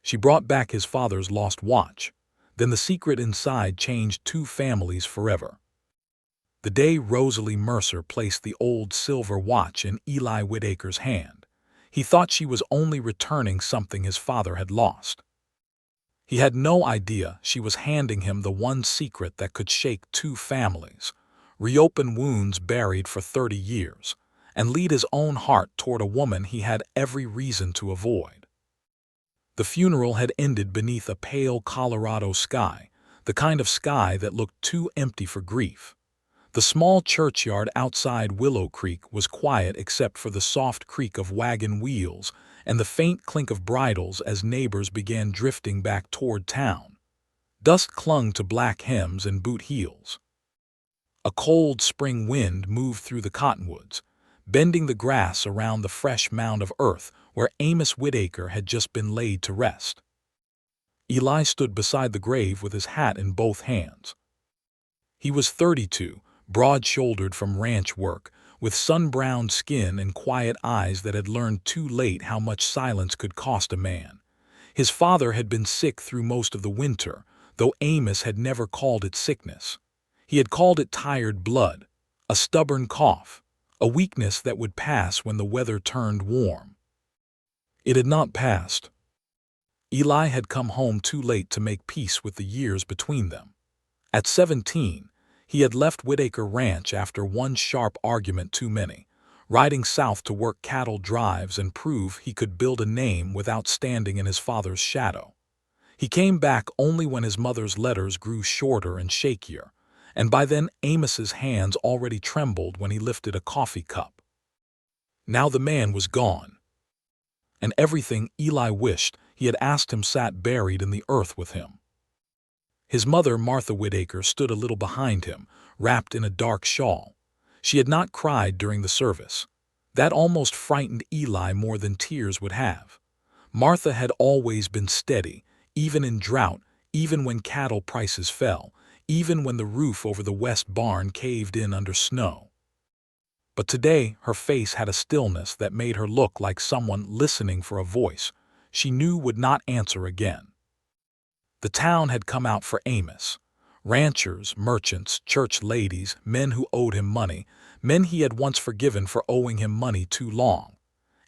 She brought back his father's lost watch. Then the secret inside changed two families forever. The day Rosalie Mercer placed the old silver watch in Eli Whitaker's hand, he thought she was only returning something his father had lost. He had no idea she was handing him the one secret that could shake two families, reopen wounds buried for 30 years, and lead his own heart toward a woman he had every reason to avoid. The funeral had ended beneath a pale Colorado sky, the kind of sky that looked too empty for grief. The small churchyard outside Willow Creek was quiet except for the soft creak of wagon wheels and the faint clink of bridles as neighbors began drifting back toward town. Dust clung to black hems and boot heels. A cold spring wind moved through the cottonwoods, bending the grass around the fresh mound of earth where Amos Whitaker had just been laid to rest. Eli stood beside the grave with his hat in both hands. He was 32, broad-shouldered from ranch work, with sun-browned skin and quiet eyes that had learned too late how much silence could cost a man. His father had been sick through most of the winter, though Amos had never called it sickness. He had called it tired blood, a stubborn cough, a weakness that would pass when the weather turned warm. It had not passed. Eli had come home too late to make peace with the years between them. At 17, he had left Whitaker Ranch after one sharp argument too many, riding south to work cattle drives and prove he could build a name without standing in his father's shadow. He came back only when his mother's letters grew shorter and shakier, and by then Amos's hands already trembled when he lifted a coffee cup. Now the man was gone, and everything Eli wished he had asked him sat buried in the earth with him. His mother, Martha Whitaker, stood a little behind him, wrapped in a dark shawl. She had not cried during the service. That almost frightened Eli more than tears would have. Martha had always been steady, even in drought, even when cattle prices fell, even when the roof over the west barn caved in under snow. But today her face had a stillness that made her look like someone listening for a voice she knew would not answer again. The town had come out for Amos. Ranchers, merchants, church ladies, men who owed him money, men he had once forgiven for owing him money too long.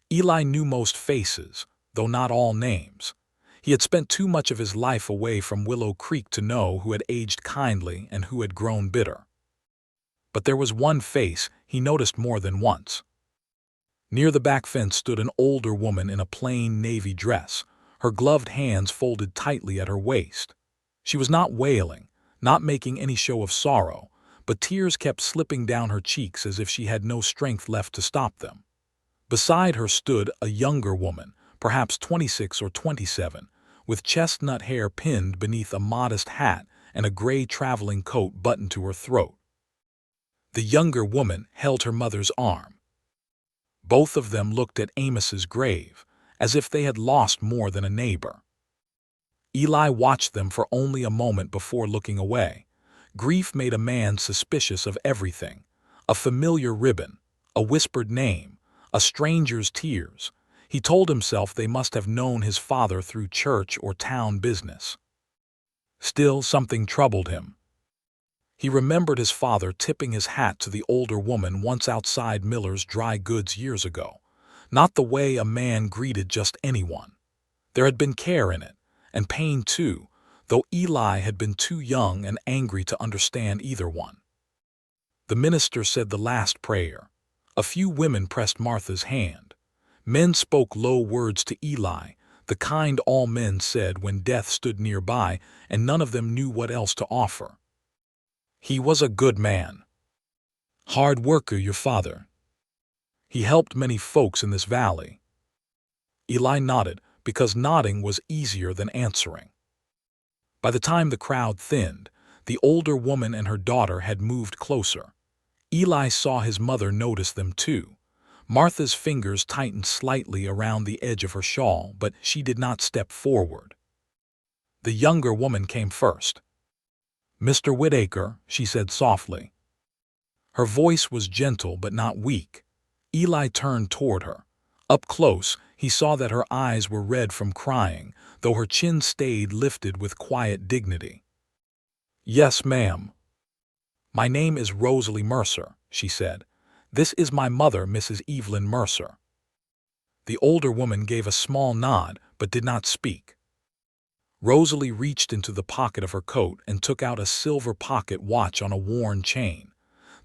Eli knew most faces, though not all names. He had spent too much of his life away from Willow Creek to know who had aged kindly and who had grown bitter. But there was one face he noticed more than once. Near the back fence stood an older woman in a plain navy dress, her gloved hands folded tightly at her waist. She was not wailing, not making any show of sorrow, but tears kept slipping down her cheeks as if she had no strength left to stop them. Beside her stood a younger woman, perhaps 26 or 27, with chestnut hair pinned beneath a modest hat and a gray traveling coat buttoned to her throat. The younger woman held her mother's arm. Both of them looked at Amos's grave, as if they had lost more than a neighbor. Eli watched them for only a moment before looking away. Grief made a man suspicious of everything: a familiar ribbon, a whispered name, a stranger's tears. He told himself they must have known his father through church or town business. Still, something troubled him. He remembered his father tipping his hat to the older woman once outside Miller's Dry Goods years ago. Not the way a man greeted just anyone. There had been care in it, and pain too, though Eli had been too young and angry to understand either one. The minister said the last prayer. A few women pressed Martha's hand. Men spoke low words to Eli, the kind all men said when death stood nearby and none of them knew what else to offer. He was a good man. Hard worker, your father. He helped many folks in this valley. Eli nodded, because nodding was easier than answering. By the time the crowd thinned, the older woman and her daughter had moved closer. Eli saw his mother notice them too. Martha's fingers tightened slightly around the edge of her shawl, but she did not step forward. The younger woman came first. "Mr. Whitaker," she said softly. Her voice was gentle but not weak. Eli turned toward her. Up close, he saw that her eyes were red from crying, though her chin stayed lifted with quiet dignity. "Yes, ma'am. My name is Rosalie Mercer," she said. "This is my mother, Mrs. Evelyn Mercer." The older woman gave a small nod, but did not speak. Rosalie reached into the pocket of her coat and took out a silver pocket watch on a worn chain.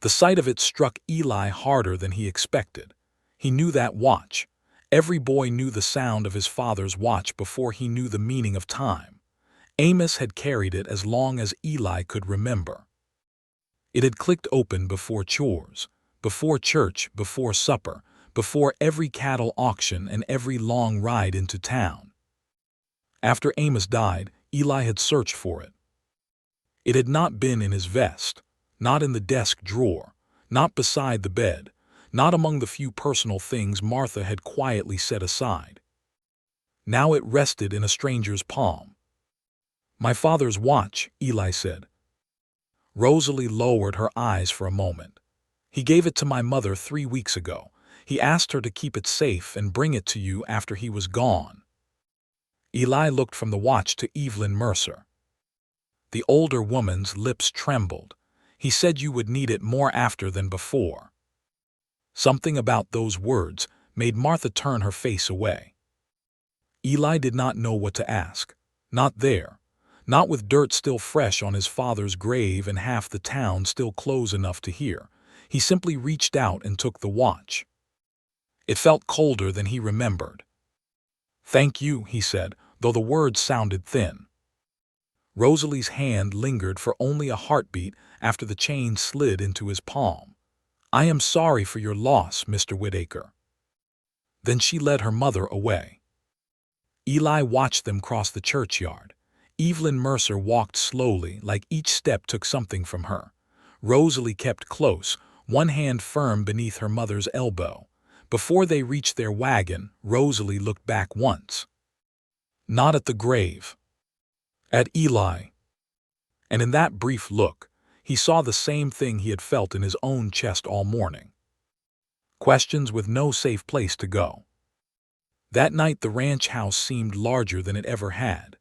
The sight of it struck Eli harder than he expected. He knew that watch. Every boy knew the sound of his father's watch before he knew the meaning of time. Amos had carried it as long as Eli could remember. It had clicked open before chores, before church, before supper, before every cattle auction and every long ride into town. After Amos died, Eli had searched for it. It had not been in his vest, not in the desk drawer, not beside the bed, not among the few personal things Martha had quietly set aside. Now it rested in a stranger's palm. "My father's watch," Eli said. Rosalie lowered her eyes for a moment. "He gave it to my mother 3 weeks ago. He asked her to keep it safe and bring it to you after he was gone." Eli looked from the watch to Evelyn Mercer. The older woman's lips trembled. "He said you would need it more after than before." Something about those words made Martha turn her face away. Eli did not know what to ask. Not there. Not with dirt still fresh on his father's grave and half the town still close enough to hear. He simply reached out and took the watch. It felt colder than he remembered. "Thank you," he said, though the words sounded thin. Rosalie's hand lingered for only a heartbeat after the chain slid into his palm. "I am sorry for your loss, Mr. Whitaker." Then she led her mother away. Eli watched them cross the churchyard. Evelyn Mercer walked slowly, like each step took something from her. Rosalie kept close, one hand firm beneath her mother's elbow. Before they reached their wagon, Rosalie looked back once. Not at the grave. At Eli. And in that brief look, he saw the same thing he had felt in his own chest all morning. Questions with no safe place to go. That night the ranch house seemed larger than it ever had.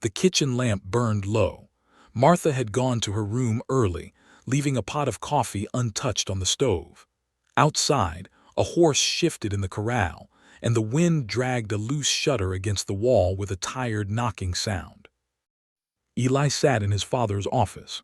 The kitchen lamp burned low. Martha had gone to her room early, leaving a pot of coffee untouched on the stove. Outside, a horse shifted in the corral, and the wind dragged a loose shutter against the wall with a tired knocking sound. Eli sat in his father's office.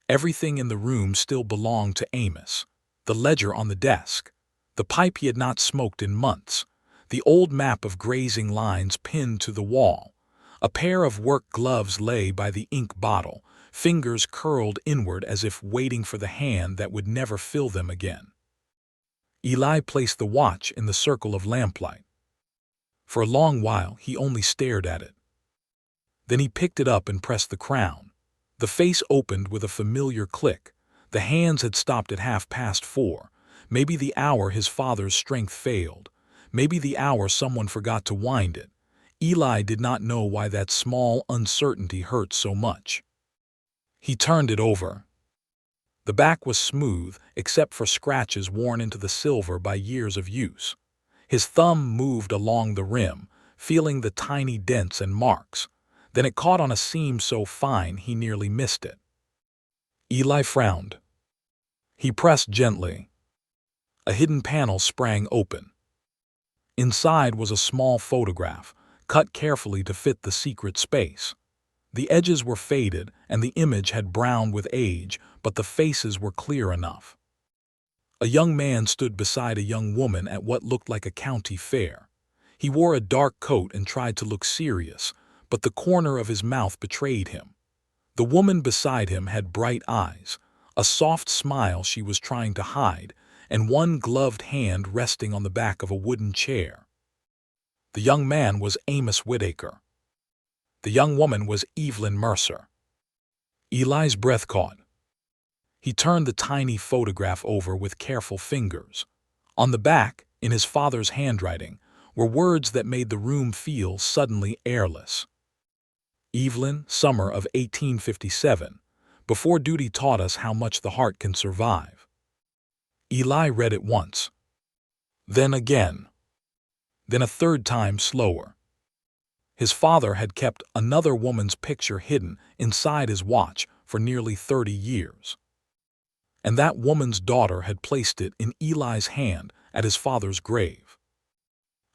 Everything in the room still belonged to Amos. The ledger on the desk, the pipe he had not smoked in months, the old map of grazing lines pinned to the wall. A pair of work gloves lay by the ink bottle, fingers curled inward as if waiting for the hand that would never fill them again. Eli placed the watch in the circle of lamplight. For a long while he only stared at it. Then he picked it up and pressed the crown. The face opened with a familiar click. The hands had stopped at 4:30. Maybe the hour his father's strength failed. Maybe the hour someone forgot to wind it. Eli did not know why that small uncertainty hurt so much. He turned it over. The back was smooth, except for scratches worn into the silver by years of use. His thumb moved along the rim, feeling the tiny dents and marks. Then it caught on a seam so fine he nearly missed it. Eli frowned. He pressed gently. A hidden panel sprang open. Inside was a small photograph, cut carefully to fit the secret space. The edges were faded and the image had browned with age, but the faces were clear enough. A young man stood beside a young woman at what looked like a county fair. He wore a dark coat and tried to look serious, but the corner of his mouth betrayed him. The woman beside him had bright eyes, a soft smile she was trying to hide, and one gloved hand resting on the back of a wooden chair. The young man was Amos Whitaker. The young woman was Evelyn Mercer. Eli's breath caught. He turned the tiny photograph over with careful fingers. On the back, in his father's handwriting, were words that made the room feel suddenly airless. Evelyn, summer of 1857, before duty taught us how much the heart can survive. Eli read it once. Then again. then a third time slower. His father had kept another woman's picture hidden inside his watch for nearly 30 years. And that woman's daughter had placed it in Eli's hand at his father's grave.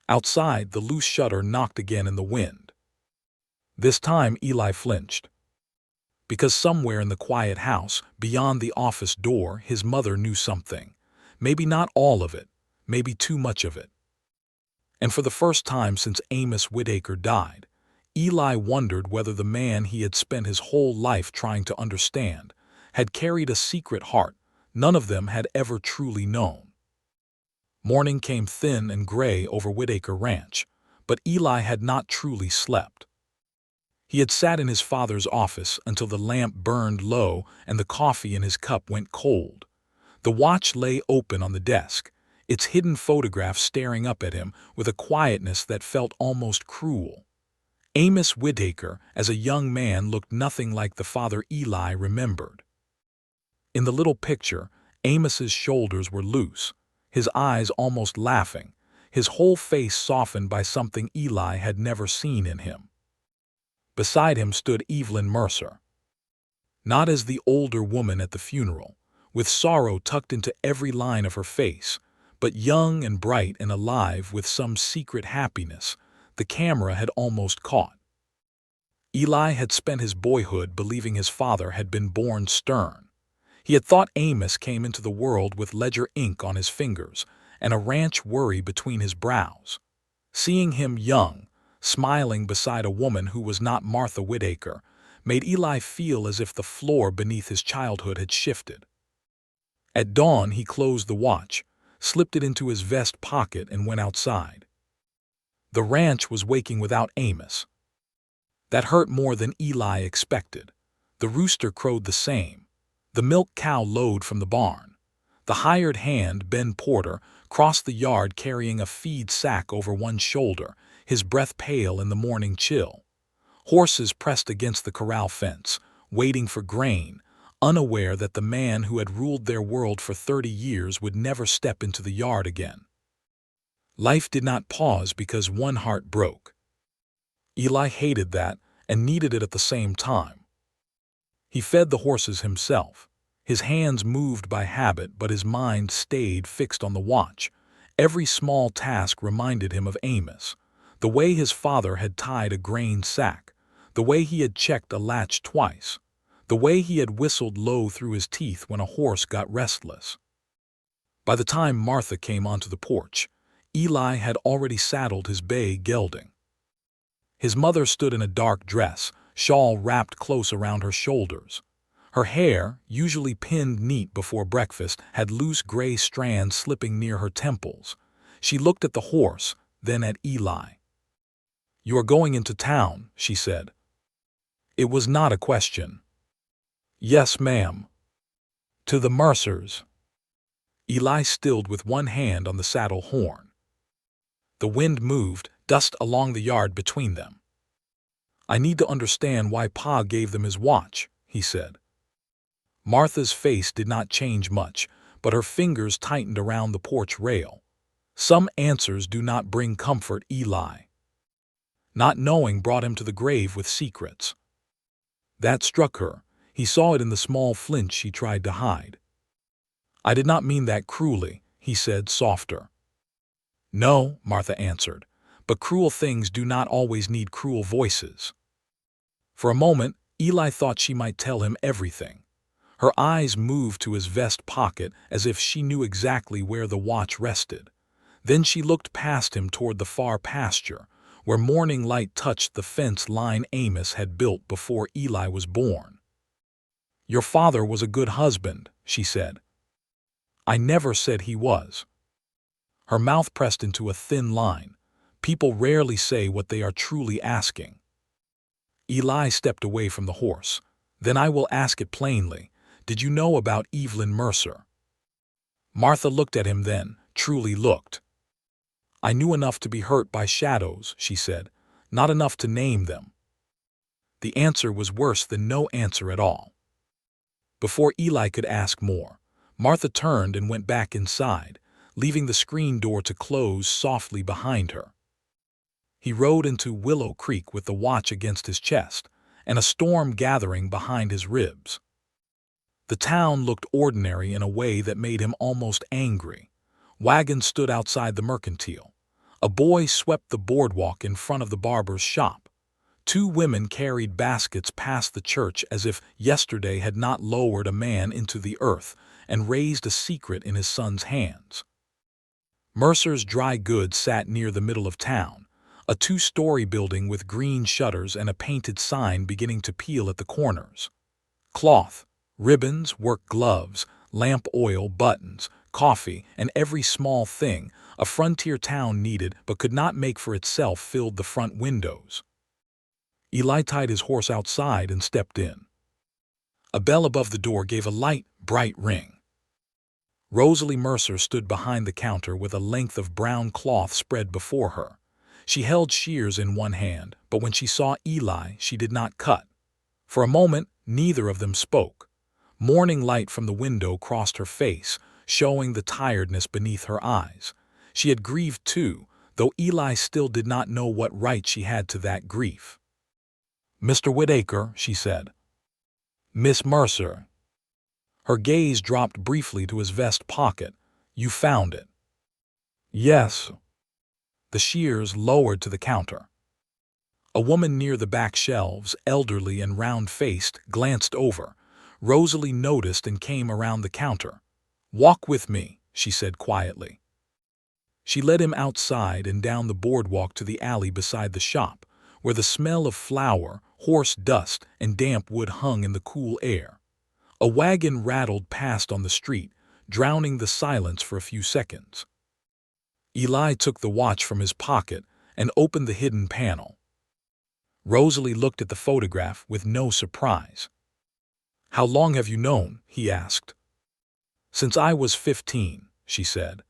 Outside, the loose shutter knocked again in the wind. This time Eli flinched. Because somewhere in the quiet house, beyond the office door, his mother knew something. Maybe not all of it, maybe too much of it. And for the first time since Amos Whitaker died, Eli wondered whether the man he had spent his whole life trying to understand had carried a secret heart none of them had ever truly known. Morning came thin and gray over Whitaker Ranch, but Eli had not truly slept. He had sat in his father's office until the lamp burned low and the coffee in his cup went cold. The watch lay open on the desk, its hidden photograph staring up at him with a quietness that felt almost cruel. Amos Whitaker, as a young man, looked nothing like the father Eli remembered. In the little picture, Amos's shoulders were loose, his eyes almost laughing, his whole face softened by something Eli had never seen in him. Beside him stood Eli Mercer. Not as the older woman at the funeral, with sorrow tucked into every line of her face, but young and bright and alive with some secret happiness the camera had almost caught. Eli had spent his boyhood believing his father had been born stern. He had thought Amos came into the world with ledger ink on his fingers and a ranch worry between his brows. Seeing him young, smiling beside a woman who was not Martha Whitaker, made Eli feel as if the floor beneath his childhood had shifted. At dawn he closed the watch, slipped it into his vest pocket and went outside. The ranch was waking without Amos. That hurt more than Eli expected. The rooster crowed the same. The milk cow lowed from the barn. The hired hand, Ben Porter, crossed the yard carrying a feed sack over one shoulder, his breath pale in the morning chill. Horses pressed against the corral fence, waiting for grain, unaware that the man who had ruled their world for 30 years would never step into the yard again. Life did not pause because one heart broke. Eli hated that and needed it at the same time. He fed the horses himself. His hands moved by habit, but his mind stayed fixed on the watch. Every small task reminded him of Amos. The way his father had tied a grain sack, the way he had checked a latch twice, the way he had whistled low through his teeth when a horse got restless. By the time Martha came onto the porch, Eli had already saddled his bay gelding. His mother stood in a dark dress, shawl wrapped close around her shoulders. Her hair, usually pinned neat before breakfast, had loose gray strands slipping near her temples. She looked at the horse, then at Eli. "You are going into town," she said. It was not a question. "Yes, ma'am." "To the Mercers." Eli stilled with one hand on the saddle horn. The wind moved, dust along the yard between them. "I need to understand why Pa gave them his watch," he said. Martha's face did not change much, but her fingers tightened around the porch rail. "Some answers do not bring comfort, Eli. Not knowing brought him to the grave with secrets." That struck her. He saw it in the small flinch she tried to hide. "I did not mean that cruelly," he said, softer. "No," Martha answered, "but cruel things do not always need cruel voices." For a moment, Eli thought she might tell him everything. Her eyes moved to his vest pocket as if she knew exactly where the watch rested. Then she looked past him toward the far pasture, where morning light touched the fence line Amos had built before Eli was born. "Your father was a good husband," she said. "I never said he was." Her mouth pressed into a thin line. People rarely say what they are truly asking. Eli stepped away from the horse. "Then I will ask it plainly. Did you know about Eli Mercer?" Martha looked at him then, truly looked. "I knew enough to be hurt by shadows," she said, "not enough to name them." The answer was worse than no answer at all. Before Eli could ask more, Martha turned and went back inside, leaving the screen door to close softly behind her. He rode into Willow Creek with the watch against his chest, and a storm gathering behind his ribs. The town looked ordinary in a way that made him almost angry. Wagons stood outside the mercantile. A boy swept the boardwalk in front of the barber's shop. Two women carried baskets past the church as if yesterday had not lowered a man into the earth and raised a secret in his son's hands. Mercer's Dry Goods sat near the middle of town, a two-story building with green shutters and a painted sign beginning to peel at the corners. Cloth, ribbons, work gloves, lamp oil, buttons, coffee, and every small thing a frontier town needed but could not make for itself filled the front windows. Eli tied his horse outside and stepped in. A bell above the door gave a light, bright ring. Rosalie Mercer stood behind the counter with a length of brown cloth spread before her. She held shears in one hand, but when she saw Eli, she did not cut. For a moment, neither of them spoke. Morning light from the window crossed her face, showing the tiredness beneath her eyes. She had grieved too, though Eli still did not know what right she had to that grief. "Mr. Whitaker," she said. "Miss Mercer." Her gaze dropped briefly to his vest pocket. "You found it." "Yes." The shears lowered to the counter. A woman near the back shelves, elderly and round-faced, glanced over. Rosalie noticed and came around the counter. "Walk with me," she said quietly. She led him outside and down the boardwalk to the alley beside the shop, where the smell of flour, horse dust, and damp wood hung in the cool air. A wagon rattled past on the street, drowning the silence for a few seconds. Eli took the watch from his pocket and opened the hidden panel. Rosalie looked at the photograph with no surprise. "How long have you known?" he asked. "Since I was 15, she said.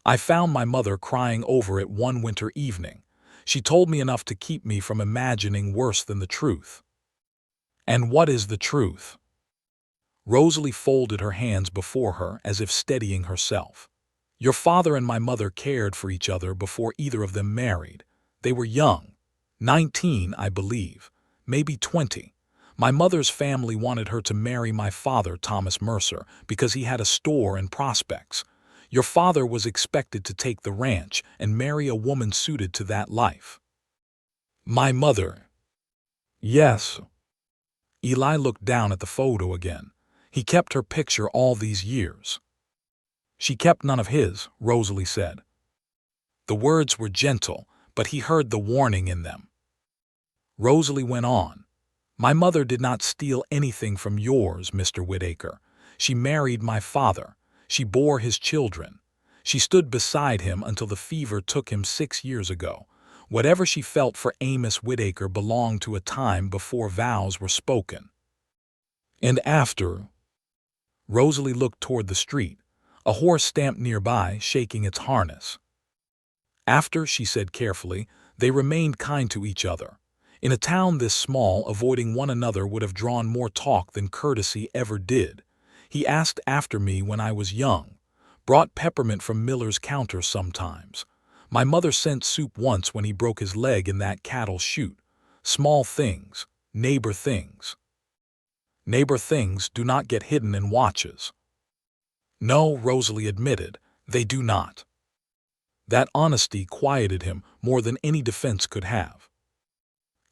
"I found my mother crying over it one winter evening. She told me enough to keep me from imagining worse than the truth." "And what is the truth?" Rosalie folded her hands before her as if steadying herself. "Your father and my mother cared for each other before either of them married. They were young, 19, I believe, maybe 20. My mother's family wanted her to marry my father, Thomas Mercer, because he had a store and prospects. Your father was expected to take the ranch and marry a woman suited to that life." "My mother." "Yes." Eli looked down at the photo again. "He kept her picture all these years." "She kept none of his," Rosalie said. The words were gentle, but he heard the warning in them. Rosalie went on. "My mother did not steal anything from yours, Mr. Whitaker. She married my father. She bore his children. She stood beside him until the fever took him 6 years ago. Whatever she felt for Amos Whitaker belonged to a time before vows were spoken. And after—" Rosalie looked toward the street, a horse stamped nearby, shaking its harness. "After," she said carefully, "they remained kind to each other. In a town this small, avoiding one another would have drawn more talk than courtesy ever did. He asked after me when I was young, brought peppermint from Miller's counter sometimes. My mother sent soup once when he broke his leg in that cattle chute. Small things, neighbor things. Neighbor things do not get hidden in watches." "No," Rosalie admitted, "they do not." That honesty quieted him more than any defense could have.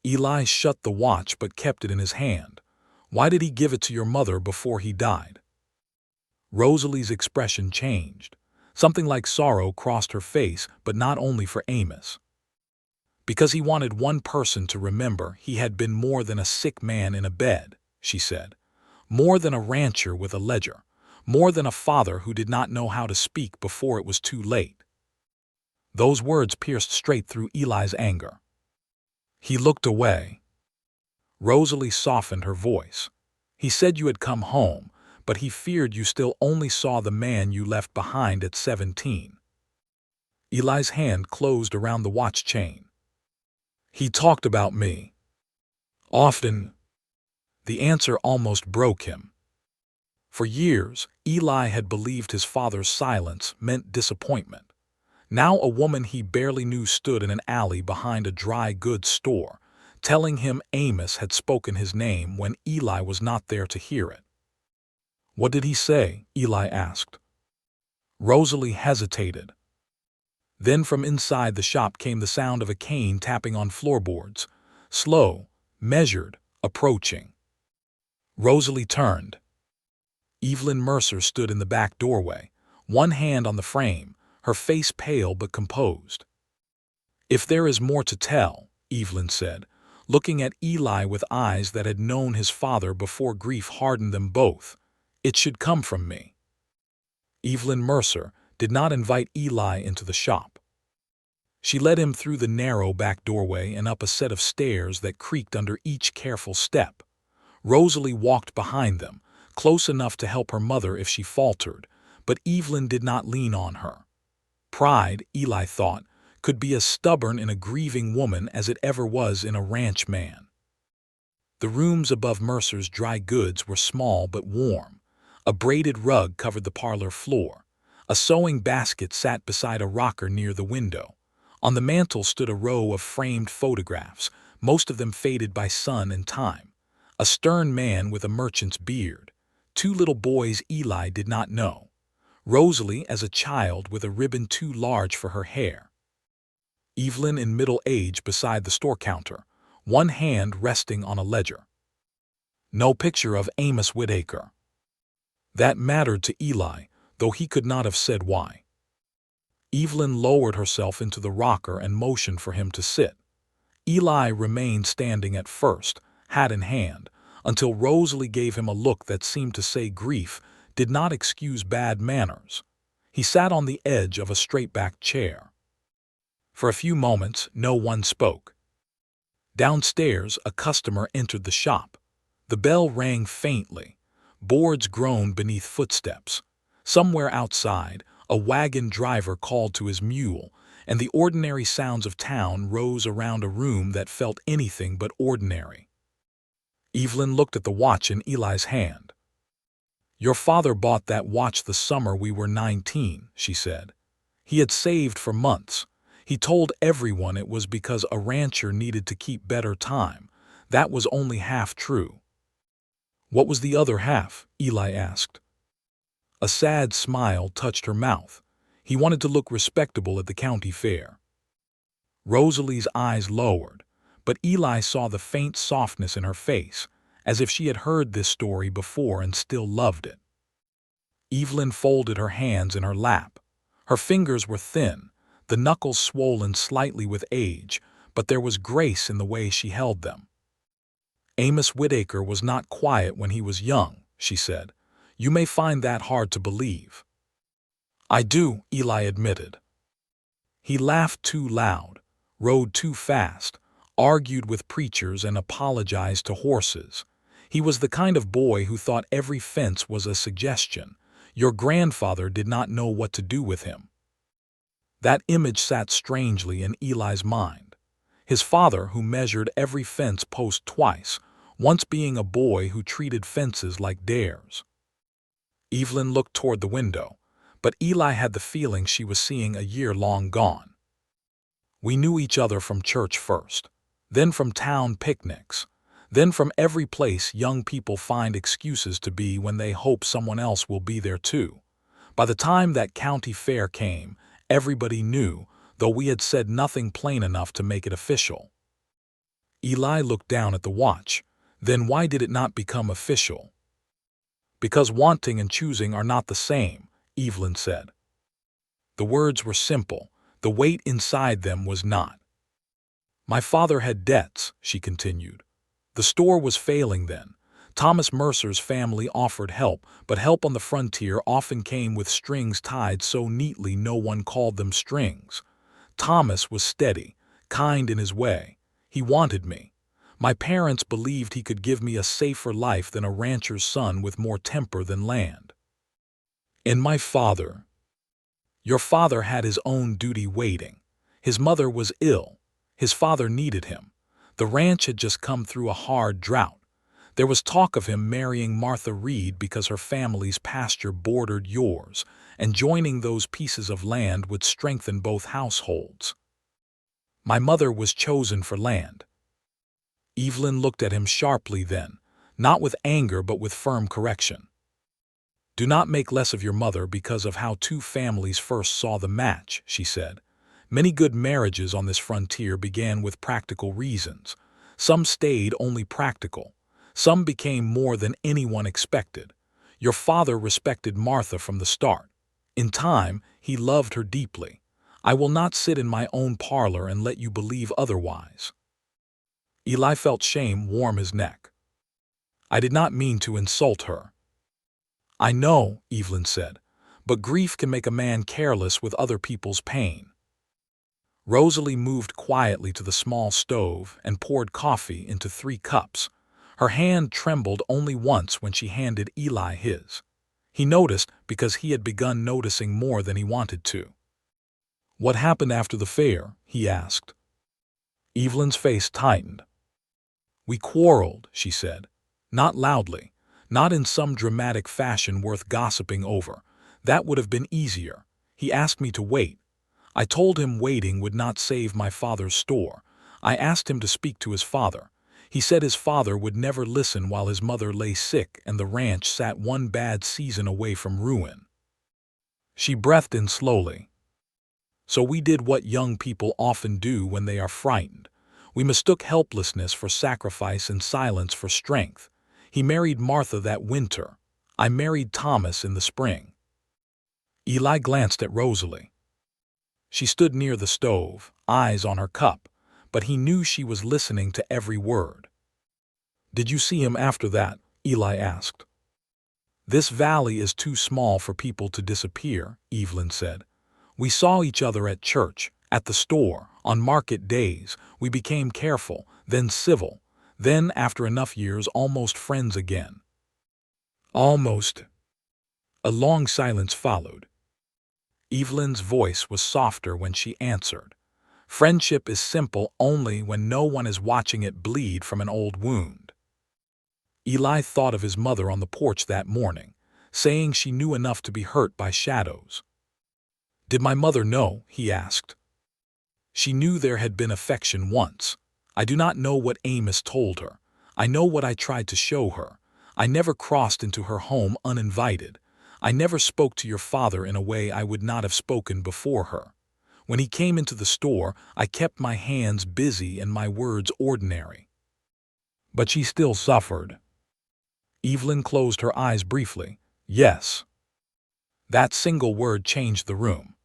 Eli shut the watch but kept it in his hand. "Why did he give it to your mother before he died?" Rosalie's expression changed. Something like sorrow crossed her face, but not only for Amos. "Because he wanted one person to remember he had been more than a sick man in a bed," she said. "More than a rancher with a ledger. More than a father who did not know how to speak before it was too late." Those words pierced straight through Eli's anger. He looked away. Rosalie softened her voice. "He said you had come home, but he feared you still only saw the man you left behind at 17. Eli's hand closed around the watch chain. "He talked about me. Often." The answer almost broke him. For years, Eli had believed his father's silence meant disappointment. Now a woman he barely knew stood in an alley behind a dry goods store, telling him Amos had spoken his name when Eli was not there to hear it. "What did he say?" Eli asked. Rosalie hesitated. Then from inside the shop came the sound of a cane tapping on floorboards, slow, measured, approaching. Rosalie turned. Eli Mercer stood in the back doorway, one hand on the frame, her face pale but composed. "If there is more to tell," Evelyn said, looking at Eli with eyes that had known his father before grief hardened them both, "it should come from me." Eli Mercer did not invite Eli into the shop. She led him through the narrow back doorway and up a set of stairs that creaked under each careful step. Rosalie walked behind them, close enough to help her mother if she faltered, but Evelyn did not lean on her. Pride, Eli thought, could be as stubborn in a grieving woman as it ever was in a ranch man. The rooms above Mercer's dry goods were small but warm. A braided rug covered the parlor floor. A sewing basket sat beside a rocker near the window. On the mantel stood a row of framed photographs, most of them faded by sun and time. A stern man with a merchant's beard. Two little boys Eli did not know. Rosalie as a child with a ribbon too large for her hair. Evelyn in middle age beside the store counter, one hand resting on a ledger. No picture of Amos Whitaker. That mattered to Eli, though he could not have said why. Evelyn lowered herself into the rocker and motioned for him to sit. Eli remained standing at first, hat in hand, until Rosalie gave him a look that seemed to say grief did not excuse bad manners. He sat on the edge of a straight-backed chair. For a few moments, no one spoke. Downstairs, a customer entered the shop. The bell rang faintly. Boards groaned beneath footsteps. Somewhere outside, a wagon driver called to his mule, and the ordinary sounds of town rose around a room that felt anything but ordinary. Evelyn looked at the watch in Eli's hand. "Your father bought that watch the summer we were 19, she said. "He had saved for months. He told everyone it was because a rancher needed to keep better time. That was only half true." "What was the other half?" Eli asked. A sad smile touched her mouth. He wanted to look respectable at the county fair. Rosalie's eyes lowered, but Eli saw the faint softness in her face, as if she had heard this story before and still loved it. Evelyn folded her hands in her lap. Her fingers were thin, the knuckles swollen slightly with age, but there was grace in the way she held them. "Amos Whitaker was not quiet when he was young," she said. "You may find that hard to believe." "I do," Eli admitted. "He laughed too loud, rode too fast, argued with preachers and apologized to horses. He was the kind of boy who thought every fence was a suggestion. Your grandfather did not know what to do with him." That image sat strangely in Eli's mind. His father who measured every fence post twice, once being a boy who treated fences like dares. Evelyn looked toward the window, but Eli had the feeling she was seeing a year long gone. "We knew each other from church first, then from town picnics, then from every place young people find excuses to be when they hope someone else will be there too. By the time that county fair came, everybody knew, though we had said nothing plain enough to make it official." Eli looked down at the watch. "Then why did it not become official?" "Because wanting and choosing are not the same," Evelyn said. The words were simple. The weight inside them was not. "My father had debts," she continued. "The store was failing then. Thomas Mercer's family offered help, but help on the frontier often came with strings tied so neatly no one called them strings. Thomas was steady, kind in his way. He wanted me. My parents believed he could give me a safer life than a rancher's son with more temper than land. And my father—" "Your father had his own duty waiting. His mother was ill. His father needed him. The ranch had just come through a hard drought. There was talk of him marrying Martha Reed because her family's pasture bordered yours, and joining those pieces of land would strengthen both households. My mother was chosen for land. Evelyn looked at him sharply then, not with anger but with firm correction. Do not make less of your mother because of how two families first saw the match, she said. Many good marriages on this frontier began with practical reasons. Some stayed only practical. Some became more than anyone expected. Your father respected Martha from the start. In time, he loved her deeply. I will not sit in my own parlor and let you believe otherwise. Eli felt shame warm his neck. I did not mean to insult her. I know, Evelyn said, but grief can make a man careless with other people's pain. Rosalie moved quietly to the small stove and poured coffee into 3 cups. Her hand trembled only once when she handed Eli his. He noticed because he had begun noticing more than he wanted to. What happened after the fair? He asked. Evelyn's face tightened. We quarreled, she said. Not loudly, not in some dramatic fashion worth gossiping over. That would have been easier. He asked me to wait. I told him waiting would not save my father's store. I asked him to speak to his father. He said his father would never listen while his mother lay sick and the ranch sat one bad season away from ruin. She breathed in slowly. So we did what young people often do when they are frightened. We mistook helplessness for sacrifice and silence for strength. He married Martha that winter. I married Thomas in the spring. Eli glanced at Rosalie. She stood near the stove, eyes on her cup, but he knew she was listening to every word. Did you see him after that? Eli asked. This valley is too small for people to disappear, Evelyn said. We saw each other at church, at the store, on market days. We became careful, then civil, then, after enough years, almost friends again. Almost. A long silence followed. Evelyn's voice was softer when she answered. Friendship is simple only when no one is watching it bleed from an old wound. Eli thought of his mother on the porch that morning, saying she knew enough to be hurt by shadows. Did my mother know? He asked. She knew there had been affection once. I do not know what Amos told her. I know what I tried to show her. I never crossed into her home uninvited. I never spoke to your father in a way I would not have spoken before her. When he came into the store, I kept my hands busy and my words ordinary. But she still suffered. Evelyn closed her eyes briefly. Yes. That single word changed the room.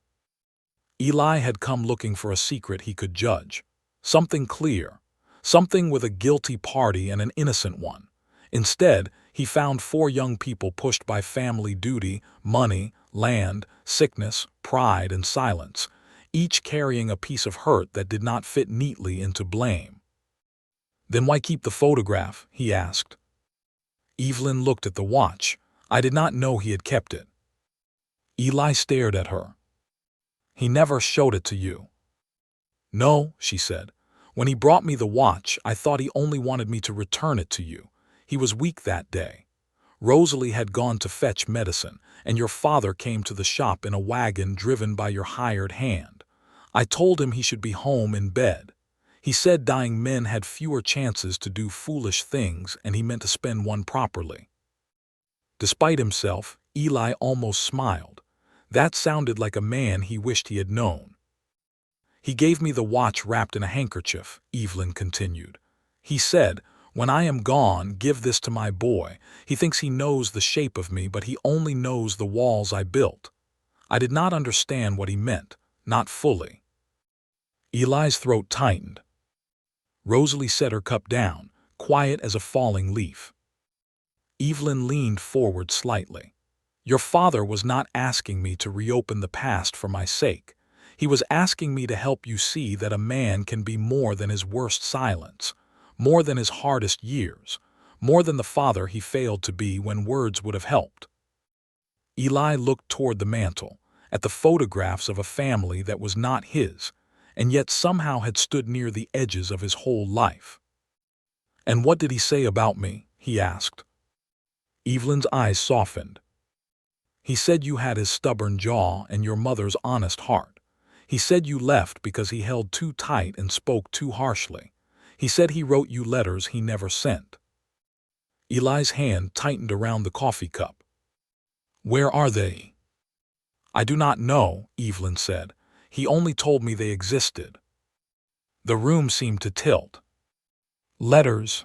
Eli had come looking for a secret he could judge. Something clear. Something with a guilty party and an innocent one. Instead, he found 4 young people pushed by family duty, money, land, sickness, pride, and silence, each carrying a piece of hurt that did not fit neatly into blame. Then why keep the photograph? He asked. Evelyn looked at the watch. I did not know he had kept it. Eli stared at her. He never showed it to you. No, she said. When he brought me the watch, I thought he only wanted me to return it to you. He was weak that day. Rosalie had gone to fetch medicine, and your father came to the shop in a wagon driven by your hired hand. I told him he should be home in bed. He said dying men had fewer chances to do foolish things, and he meant to spend one properly. Despite himself, Eli almost smiled. That sounded like a man he wished he had known. He gave me the watch wrapped in a handkerchief, Evelyn continued. He said, when I am gone, give this to my boy. He thinks he knows the shape of me, but he only knows the walls I built. I did not understand what he meant, not fully. Eli's throat tightened. Rosalie set her cup down, quiet as a falling leaf. Evelyn leaned forward slightly. Your father was not asking me to reopen the past for my sake. He was asking me to help you see that a man can be more than his worst silence, more than his hardest years, more than the father he failed to be when words would have helped. Eli looked toward the mantel, at the photographs of a family that was not his, and yet somehow had stood near the edges of his whole life. And what did he say about me? He asked. Evelyn's eyes softened. He said you had his stubborn jaw and your mother's honest heart. He said you left because he held too tight and spoke too harshly. He said he wrote you letters he never sent. Eli's hand tightened around the coffee cup. Where are they? I do not know, Evelyn said. He only told me they existed. The room seemed to tilt. Letters.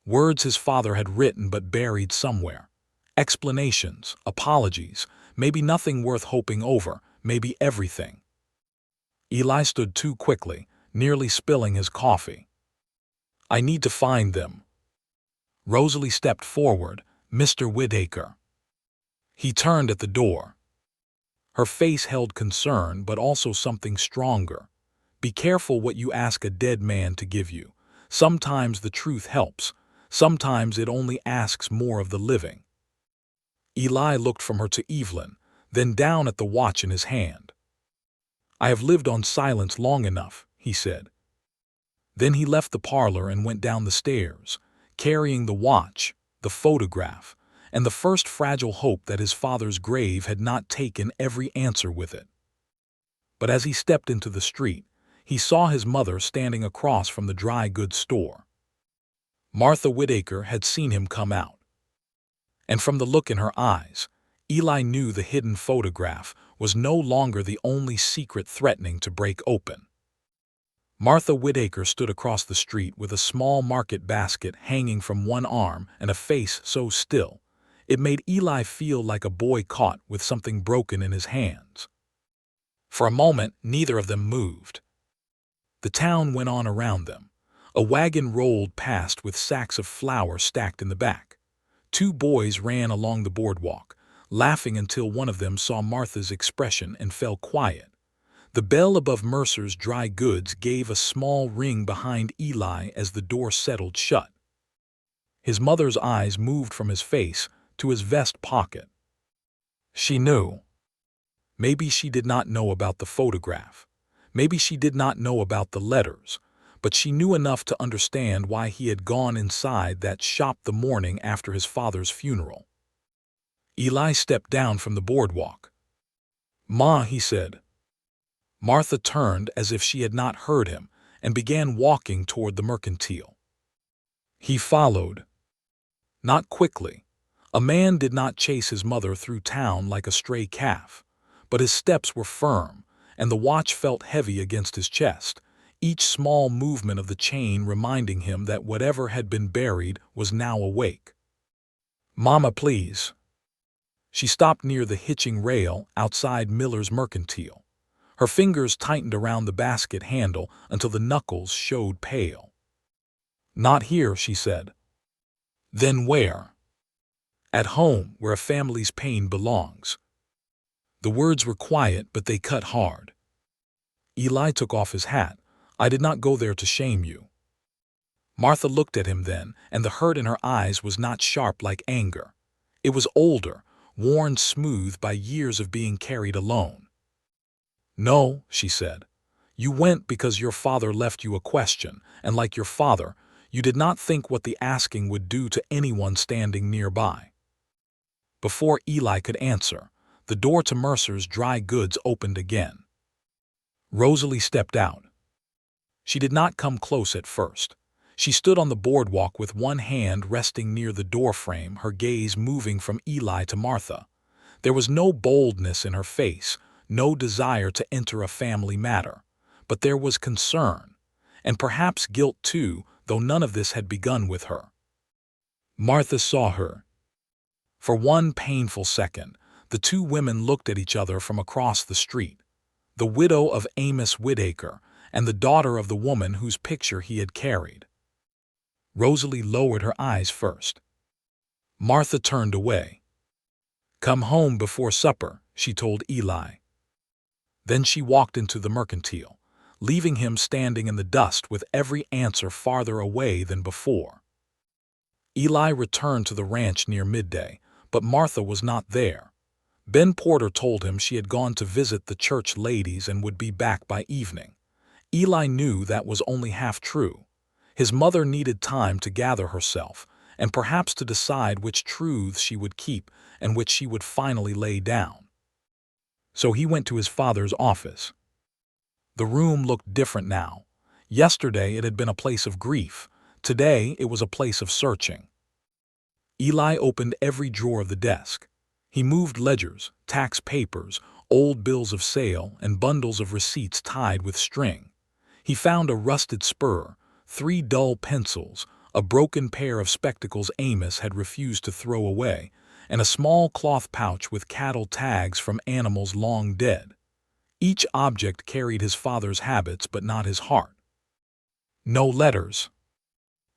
Words his father had written but buried somewhere. Explanations, apologies, maybe nothing worth hoping over, maybe everything. Eli stood too quickly, nearly spilling his coffee. I need to find them. Rosalie stepped forward. Mr. Whitaker. He turned at the door. Her face held concern but also something stronger. Be careful what you ask a dead man to give you. Sometimes the truth helps. Sometimes it only asks more of the living. Eli looked from her to Evelyn, then down at the watch in his hand. I have lived on silence long enough, he said. Then he left the parlor and went down the stairs, carrying the watch, the photograph, and the first fragile hope that his father's grave had not taken every answer with it. But as he stepped into the street, he saw his mother standing across from the dry goods store. Martha Whitaker had seen him come out. And from the look in her eyes, Eli knew the hidden photograph was no longer the only secret threatening to break open. Martha Whitaker stood across the street with a small market basket hanging from one arm and a face so still, it made Eli feel like a boy caught with something broken in his hands. For a moment, neither of them moved. The town went on around them. A wagon rolled past with sacks of flour stacked in the back. Two boys ran along the boardwalk, laughing until one of them saw Martha's expression and fell quiet. The bell above Mercer's dry goods gave a small ring behind Eli as the door settled shut. His mother's eyes moved from his face to his vest pocket. She knew. Maybe she did not know about the photograph. Maybe she did not know about the letters, but she knew enough to understand why he had gone inside that shop the morning after his father's funeral. Eli stepped down from the boardwalk. "Ma," he said. Martha turned as if she had not heard him and began walking toward the mercantile. He followed. Not quickly. A man did not chase his mother through town like a stray calf, but his steps were firm, and the watch felt heavy against his chest, each small movement of the chain reminding him that whatever had been buried was now awake. "Mama, please." She stopped near the hitching rail outside Miller's mercantile. Her fingers tightened around the basket handle until the knuckles showed pale. "Not here," she said. "Then where?" "At home, where a family's pain belongs." The words were quiet, but they cut hard. Eli took off his hat. "I did not go there to shame you." Martha looked at him then, and the hurt in her eyes was not sharp like anger. It was older, worn smooth by years of being carried alone. "No," she said. "You went because your father left you a question, and like your father, you did not think what the asking would do to anyone standing nearby." Before Eli could answer, the door to Mercer's dry goods opened again. Rosalie stepped out. She did not come close at first. She stood on the boardwalk with one hand resting near the doorframe, her gaze moving from Eli to Martha. There was no boldness in her face, no desire to enter a family matter, but there was concern, and perhaps guilt too, though none of this had begun with her. Martha saw her. For one painful second, the two women looked at each other from across the street, the widow of Amos Whitaker and the daughter of the woman whose picture he had carried. Rosalie lowered her eyes first. Martha turned away. "Come home before supper," she told Eli. Then she walked into the mercantile, leaving him standing in the dust with every answer farther away than before. Eli returned to the ranch near midday, but Martha was not there. Ben Porter told him she had gone to visit the church ladies and would be back by evening. Eli knew that was only half true. His mother needed time to gather herself, and perhaps to decide which truths she would keep and which she would finally lay down. So he went to his father's office. The room looked different now. Yesterday it had been a place of grief. Today it was a place of searching. Eli opened every drawer of the desk. He moved ledgers, tax papers, old bills of sale, and bundles of receipts tied with string. He found a rusted spur, 3 dull pencils, a broken pair of spectacles Amos had refused to throw away, and a small cloth pouch with cattle tags from animals long dead. Each object carried his father's habits but not his heart. No letters.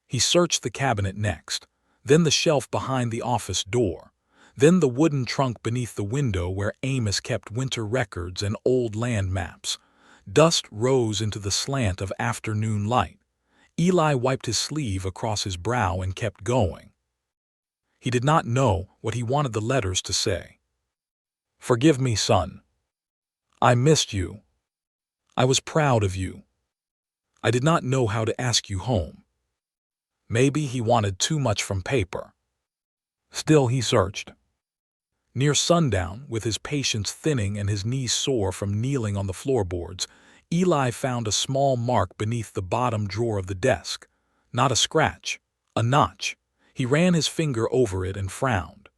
He searched the cabinet next, then the shelf behind the office door, then the wooden trunk beneath the window where Amos kept winter records and old land maps. Dust rose into the slant of afternoon light. Eli wiped his sleeve across his brow and kept going. He did not know what he wanted the letters to say. "Forgive me, son. I missed you. I was proud of you. I did not know how to ask you home." Maybe he wanted too much from paper. Still he searched. Near sundown, with his patience thinning and his knees sore from kneeling on the floorboards, Eli found a small mark beneath the bottom drawer of the desk. Not a scratch, a notch. He ran his finger over it and frowned.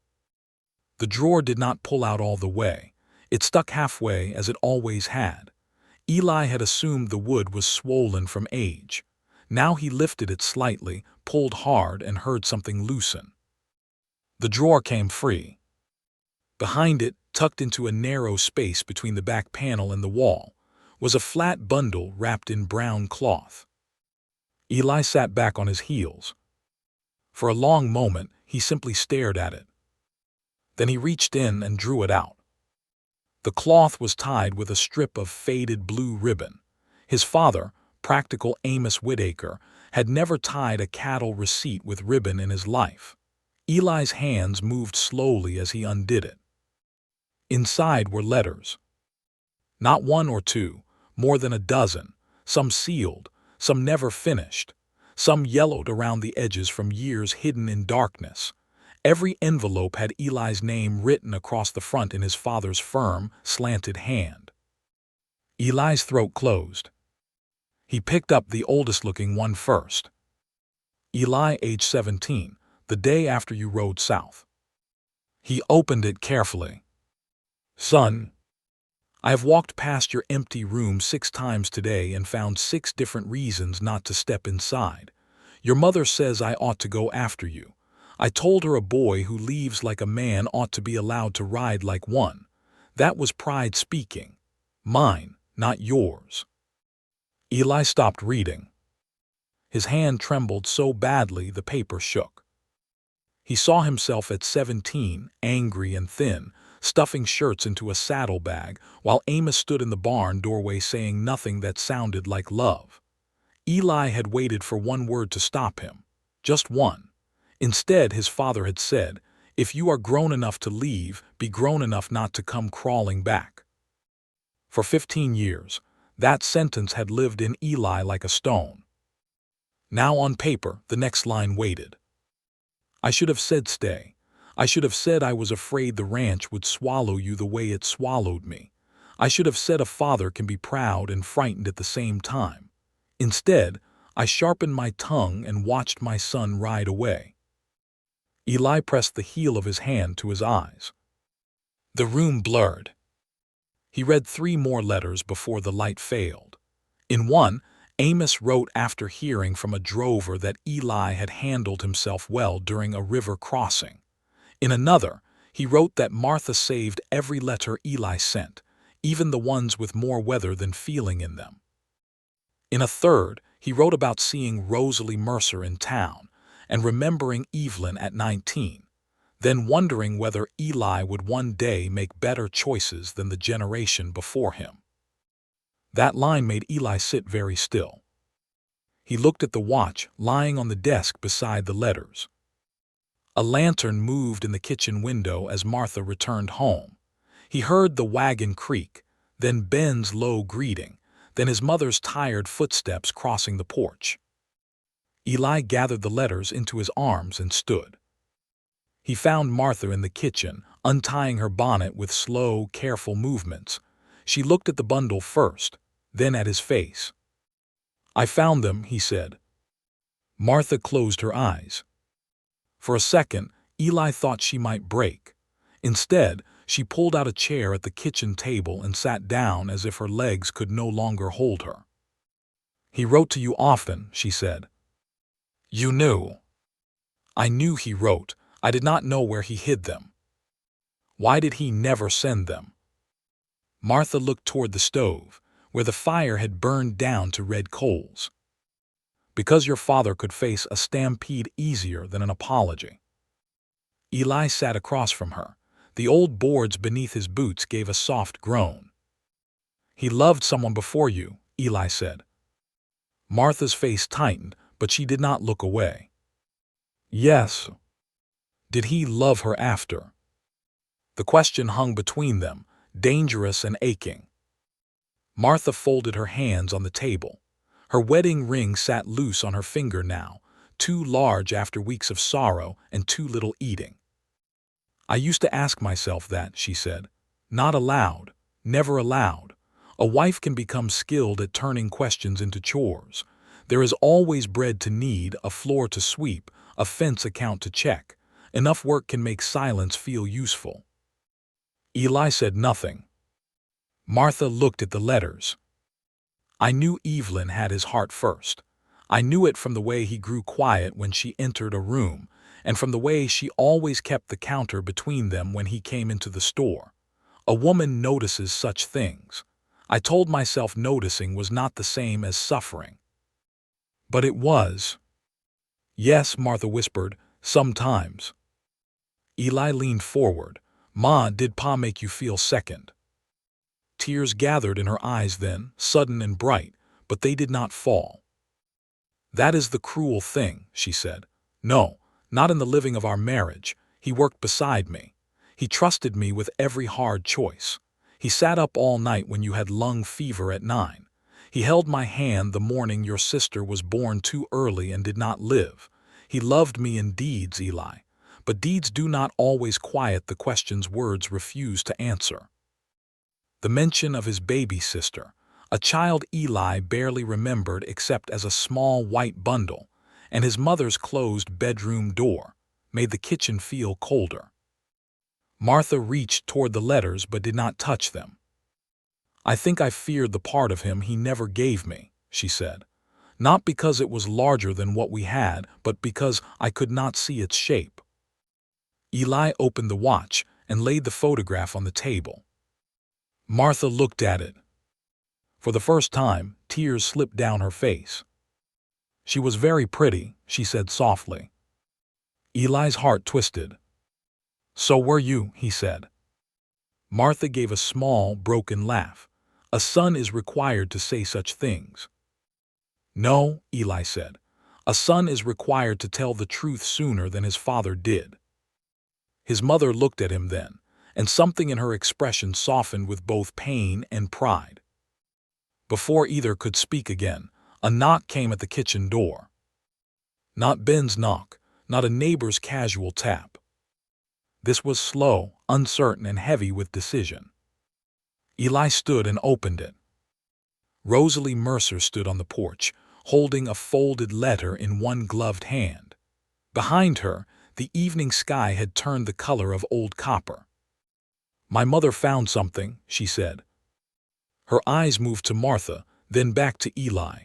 The drawer did not pull out all the way. It stuck halfway as it always had. Eli had assumed the wood was swollen from age. Now he lifted it slightly, pulled hard, and heard something loosen. The drawer came free. Behind it, tucked into a narrow space between the back panel and the wall, was a flat bundle wrapped in brown cloth. Eli sat back on his heels. For a long moment, he simply stared at it. Then he reached in and drew it out. The cloth was tied with a strip of faded blue ribbon. His father, practical Amos Whitaker, had never tied a cattle receipt with ribbon in his life. Eli's hands moved slowly as he undid it. Inside were letters. Not 1 or 2, more than a dozen, some sealed, some never finished, some yellowed around the edges from years hidden in darkness. Every envelope had Eli's name written across the front in his father's firm, slanted hand. Eli's throat closed. He picked up the oldest-looking one first. "Eli, age 17, the day after you rode south." He opened it carefully. "Son, I have walked past your empty room 6 times today and found 6 different reasons not to step inside. Your mother says I ought to go after you. I told her a boy who leaves like a man ought to be allowed to ride like one. That was pride speaking. Mine, not yours." Eli stopped reading. His hand trembled so badly the paper shook. He saw himself at 17, angry and thin, stuffing shirts into a saddlebag, while Amos stood in the barn doorway saying nothing that sounded like love. Eli had waited for one word to stop him. Just one. Instead, his father had said, "If you are grown enough to leave, be grown enough not to come crawling back." For 15 years, that sentence had lived in Eli like a stone. Now on paper, the next line waited. "I should have said stay. I should have said I was afraid the ranch would swallow you the way it swallowed me. I should have said a father can be proud and frightened at the same time. Instead, I sharpened my tongue and watched my son ride away." Eli pressed the heel of his hand to his eyes. The room blurred. He read 3 more letters before the light failed. In one, Amos wrote after hearing from a drover that Eli had handled himself well during a river crossing. In another, he wrote that Martha saved every letter Eli sent, even the ones with more weather than feeling in them. In a third, he wrote about seeing Rosalie Mercer in town and remembering Evelyn at 19, then wondering whether Eli would one day make better choices than the generation before him. That line made Eli sit very still. He looked at the watch lying on the desk beside the letters. A lantern moved in the kitchen window as Martha returned home. He heard the wagon creak, then Ben's low greeting, then his mother's tired footsteps crossing the porch. Eli gathered the letters into his arms and stood. He found Martha in the kitchen, untying her bonnet with slow, careful movements. She looked at the bundle first, then at his face. "I found them," he said. Martha closed her eyes. For a second, Eli thought she might break. Instead, she pulled out a chair at the kitchen table and sat down as if her legs could no longer hold her. "He wrote to you often," she said. "You knew." "I knew he wrote. I did not know where he hid them." "Why did he never send them?" Martha looked toward the stove, where the fire had burned down to red coals. "Because your father could face a stampede easier than an apology." Eli sat across from her. The old boards beneath his boots gave a soft groan. "He loved someone before you," Eli said. Martha's face tightened, but she did not look away. "Yes." "Did he love her after?" The question hung between them, dangerous and aching. Martha folded her hands on the table. Her wedding ring sat loose on her finger now, too large after weeks of sorrow and too little eating. "I used to ask myself that," she said. "Not aloud, never aloud. A wife can become skilled at turning questions into chores. There is always bread to knead, a floor to sweep, a fence account to check. Enough work can make silence feel useful." Eli said nothing. Martha looked at the letters. "I knew Evelyn had his heart first. I knew it from the way he grew quiet when she entered a room, and from the way she always kept the counter between them when he came into the store. A woman notices such things. I told myself noticing was not the same as suffering. But it was." "Yes," Martha whispered, "sometimes." Eli leaned forward. "Ma, did Pa make you feel second?" Tears gathered in her eyes then, sudden and bright, but they did not fall. "That is the cruel thing," she said. "No, not in the living of our marriage. He worked beside me. He trusted me with every hard choice. He sat up all night when you had lung fever at 9. He held my hand the morning your sister was born too early and did not live. He loved me in deeds, Eli, but deeds do not always quiet the questions words refuse to answer." The mention of his baby sister, a child Eli barely remembered except as a small white bundle, and his mother's closed bedroom door, made the kitchen feel colder. Martha reached toward the letters but did not touch them. "I think I feared the part of him he never gave me," she said. "Not because it was larger than what we had, but because I could not see its shape." Eli opened the watch and laid the photograph on the table. Martha looked at it. For the first time, tears slipped down her face. "She was very pretty," she said softly. Eli's heart twisted. "So were you," he said. Martha gave a small, broken laugh. "A son is required to say such things." "No," Eli said. "A son is required to tell the truth sooner than his father did." His mother looked at him then, and something in her expression softened with both pain and pride. Before either could speak again, a knock came at the kitchen door. Not Ben's knock, not a neighbor's casual tap. This was slow, uncertain, and heavy with decision. Eli stood and opened it. Rosalie Mercer stood on the porch, holding a folded letter in one gloved hand. Behind her, the evening sky had turned the color of old copper. "My mother found something," she said. Her eyes moved to Martha, then back to Eli.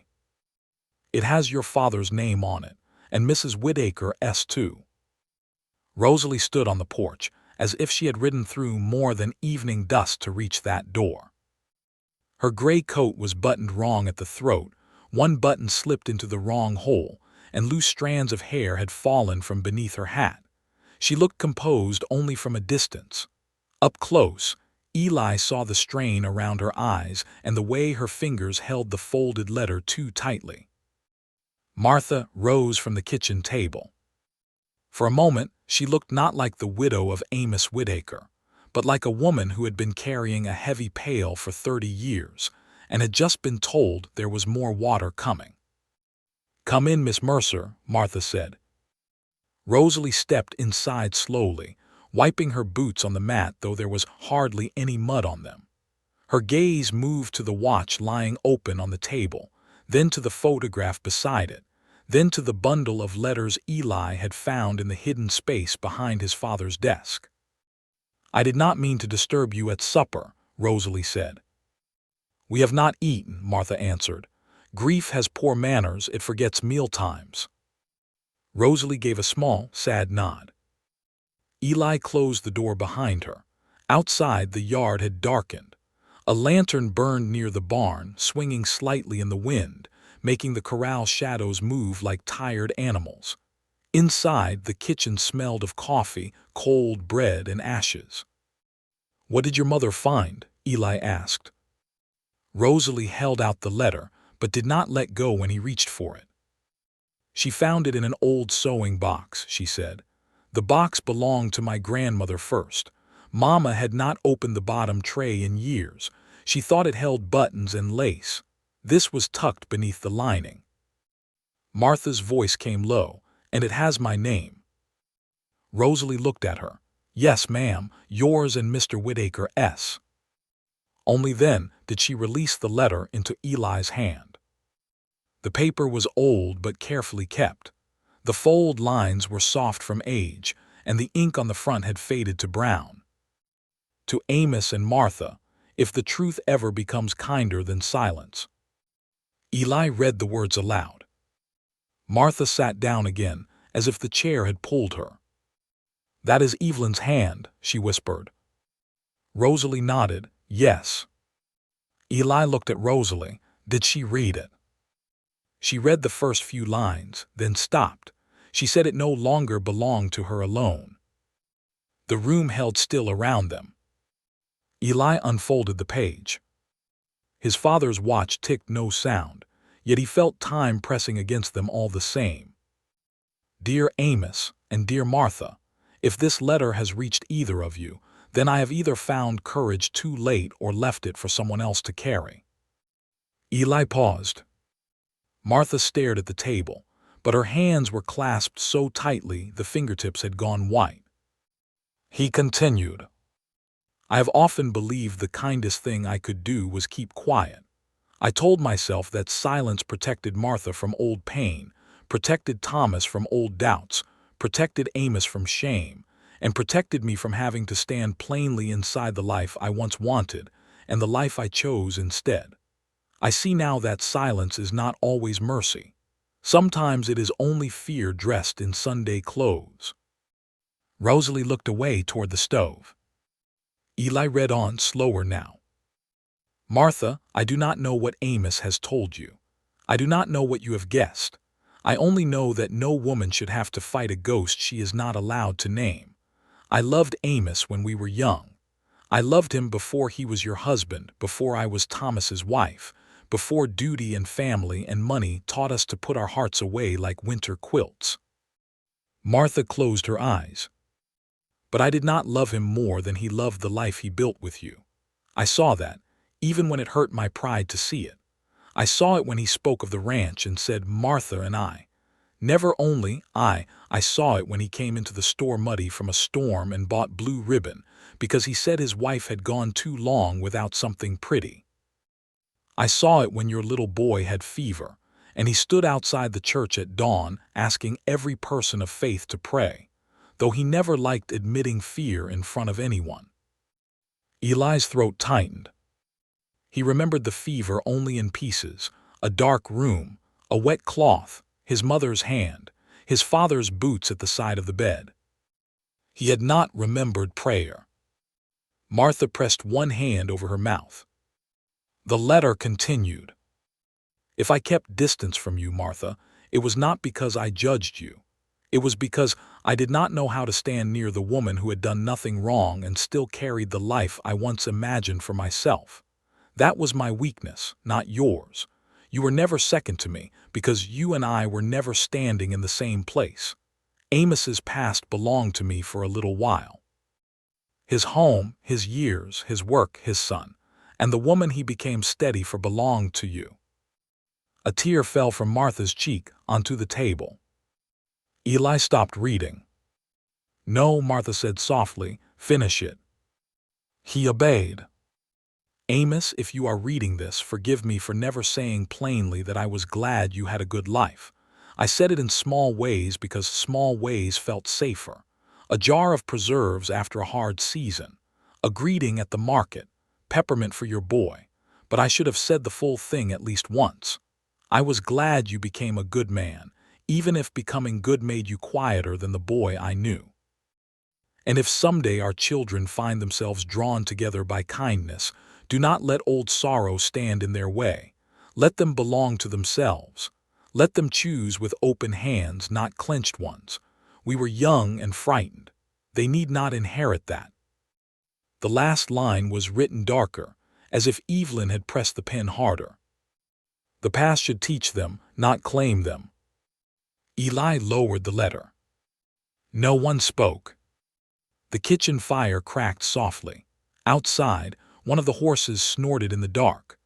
"It has your father's name on it, and Mrs. Whitaker's too." Rosalie stood on the porch, as if she had ridden through more than evening dust to reach that door. Her gray coat was buttoned wrong at the throat, one button slipped into the wrong hole, and loose strands of hair had fallen from beneath her hat. She looked composed only from a distance. Up close, Eli saw the strain around her eyes and the way her fingers held the folded letter too tightly. Martha rose from the kitchen table. For a moment, she looked not like the widow of Amos Whitaker, but like a woman who had been carrying a heavy pail for 30 years and had just been told there was more water coming. "Come in, Miss Mercer," Martha said. Rosalie stepped inside slowly, wiping her boots on the mat though there was hardly any mud on them. Her gaze moved to the watch lying open on the table, then to the photograph beside it, then to the bundle of letters Eli had found in the hidden space behind his father's desk. "I did not mean to disturb you at supper," Rosalie said. "We have not eaten," Martha answered. "Grief has poor manners, it forgets meal times." Rosalie gave a small, sad nod. Eli closed the door behind her. Outside, the yard had darkened. A lantern burned near the barn, swinging slightly in the wind, making the corral shadows move like tired animals. Inside, the kitchen smelled of coffee, cold bread, and ashes. "What did your mother find?" Eli asked. Rosalie held out the letter, but did not let go when he reached for it. "She found it in an old sewing box," she said. "The box belonged to my grandmother first. Mama had not opened the bottom tray in years. She thought it held buttons and lace. This was tucked beneath the lining." Martha's voice came low. "And it has my name." Rosalie looked at her. "Yes, ma'am, yours and Mr. Whitaker's." Only then did she release the letter into Eli's hand. The paper was old but carefully kept. The fold lines were soft from age, and the ink on the front had faded to brown. "To Amos and Martha, if the truth ever becomes kinder than silence." Eli read the words aloud. Martha sat down again, as if the chair had pulled her. "That is Evelyn's hand," she whispered. Rosalie nodded, "Yes." Eli looked at Rosalie. Did she read it? She read the first few lines, then stopped. She said it no longer belonged to her alone. The room held still around them. Eli unfolded the page. His father's watch ticked no sound, yet he felt time pressing against them all the same. "Dear Amos and dear Martha, if this letter has reached either of you, then I have either found courage too late or left it for someone else to carry." Eli paused. Martha stared at the table, but her hands were clasped so tightly the fingertips had gone white. He continued, "I have often believed the kindest thing I could do was keep quiet. I told myself that silence protected Martha from old pain, protected Thomas from old doubts, protected Amos from shame, and protected me from having to stand plainly inside the life I once wanted and the life I chose instead. I see now that silence is not always mercy. Sometimes it is only fear dressed in Sunday clothes." Rosalie looked away toward the stove. Eli read on slower now. "Martha, I do not know what Amos has told you. I do not know what you have guessed. I only know that no woman should have to fight a ghost she is not allowed to name. I loved Amos when we were young. I loved him before he was your husband, before I was Thomas's wife, before duty and family and money taught us to put our hearts away like winter quilts." Martha closed her eyes. "But I did not love him more than he loved the life he built with you. I saw that, even when it hurt my pride to see it. I saw it when he spoke of the ranch and said Martha and I. Never only I saw it when he came into the store muddy from a storm and bought blue ribbon because he said his wife had gone too long without something pretty. I saw it when your little boy had fever, and he stood outside the church at dawn asking every person of faith to pray, though he never liked admitting fear in front of anyone." Eli's throat tightened. He remembered the fever only in pieces, a dark room, a wet cloth, his mother's hand, his father's boots at the side of the bed. He had not remembered prayer. Martha pressed one hand over her mouth. The letter continued. "If I kept distance from you, Martha, it was not because I judged you. It was because I did not know how to stand near the woman who had done nothing wrong and still carried the life I once imagined for myself. That was my weakness, not yours. You were never second to me because you and I were never standing in the same place. Amos's past belonged to me for a little while. His home, his years, his work, his son, and the woman he became steady for belonged to you. A tear fell from Martha's cheek onto the table. Eli stopped reading. "No," Martha said softly, "finish it." He obeyed. "Amos, if you are reading this, forgive me for never saying plainly that I was glad you had a good life. I said it in small ways because small ways felt safer. A jar of preserves after a hard season, a greeting at the market, peppermint for your boy. But I should have said the full thing at least once. I was glad you became a good man, even if becoming good made you quieter than the boy I knew. And if someday our children find themselves drawn together by kindness, do not let old sorrow stand in their way. Let them belong to themselves. Let them choose with open hands, not clenched ones. We were young and frightened. They need not inherit that." The last line was written darker, as if Evelyn had pressed the pen harder. The past should teach them, not claim them. Eli lowered the letter. No one spoke. The kitchen fire cracked softly. Outside, one of the horses snorted in the dark.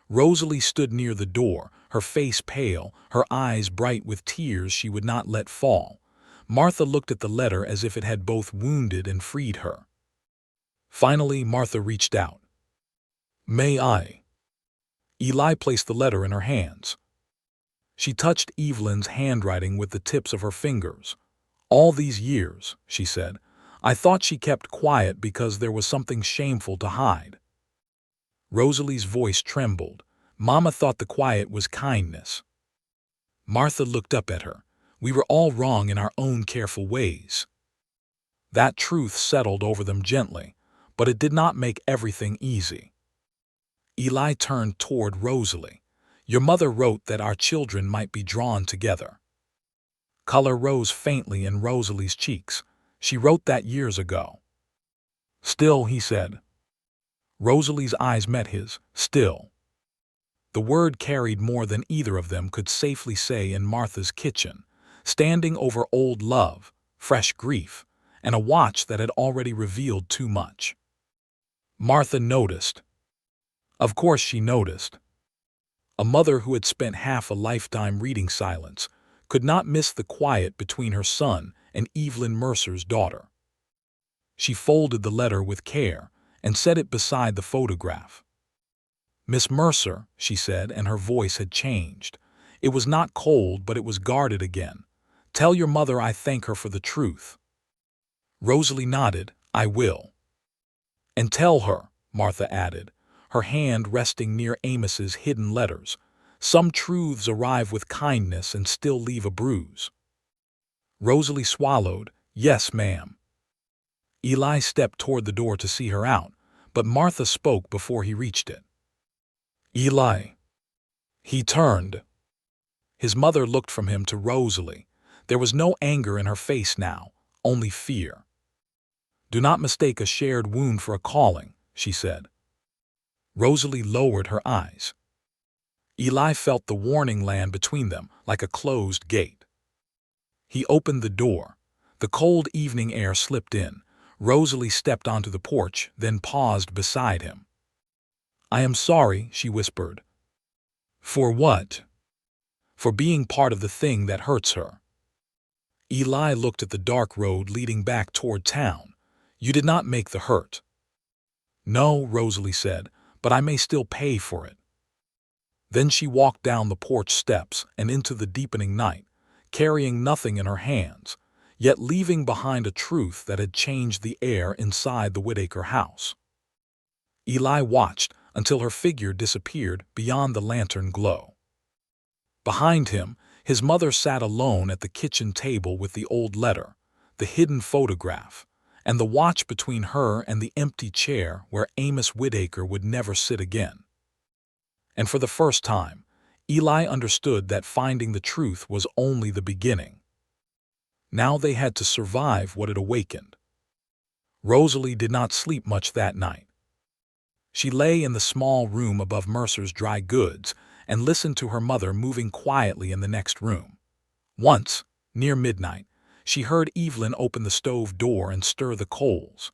Rosalie stood near the door, her face pale, her eyes bright with tears she would not let fall. Martha looked at the letter as if it had both wounded and freed her. Finally, Martha reached out. "May I?" Eli placed the letter in her hands. She touched Evelyn's handwriting with the tips of her fingers. "All these years," she said, "I thought she kept quiet because there was something shameful to hide." Rosalie's voice trembled. "Mama thought the quiet was kindness." Martha looked up at her. "We were all wrong in our own careful ways." That truth settled over them gently, but it did not make everything easy. Eli turned toward Rosalie. "Your mother wrote that our children might be drawn together." Color rose faintly in Rosalie's cheeks. "She wrote that years ago." "Still," he said. Rosalie's eyes met his. "Still." The word carried more than either of them could safely say in Martha's kitchen, standing over old love, fresh grief, and a watch that had already revealed too much. Martha noticed. Of course she noticed. A mother who had spent half a lifetime reading silence could not miss the quiet between her son and Evelyn Mercer's daughter. She folded the letter with care and set it beside the photograph. "Miss Mercer," she said, and her voice had changed. It was not cold, but it was guarded again. "Tell your mother I thank her for the truth." Rosalie nodded. "I will." "And tell her," Martha added, her hand resting near Amos's hidden letters, "some truths arrive with kindness and still leave a bruise." Rosalie swallowed. "Yes, ma'am." Eli stepped toward the door to see her out, but Martha spoke before he reached it. "Eli." He turned. His mother looked from him to Rosalie. There was no anger in her face now, only fear. "Do not mistake a shared wound for a calling," she said. Rosalie lowered her eyes. Eli felt the warning land between them like a closed gate. He opened the door. The cold evening air slipped in. Rosalie stepped onto the porch, then paused beside him. "I am sorry," she whispered. "For what?" "For being part of the thing that hurts her." Eli looked at the dark road leading back toward town. "You did not make the hurt." "No," Rosalie said, "but I may still pay for it." Then she walked down the porch steps and into the deepening night, carrying nothing in her hands, yet leaving behind a truth that had changed the air inside the Whitaker house. Eli watched until her figure disappeared beyond the lantern glow. Behind him, his mother sat alone at the kitchen table with the old letter, the hidden photograph, and the watch between her and the empty chair where Amos Whitaker would never sit again. And for the first time, Eli understood that finding the truth was only the beginning. Now they had to survive what it awakened. Rosalie did not sleep much that night. She lay in the small room above Mercer's dry goods and listened to her mother moving quietly in the next room. Once, near midnight, she heard Evelyn open the stove door and stir the coals.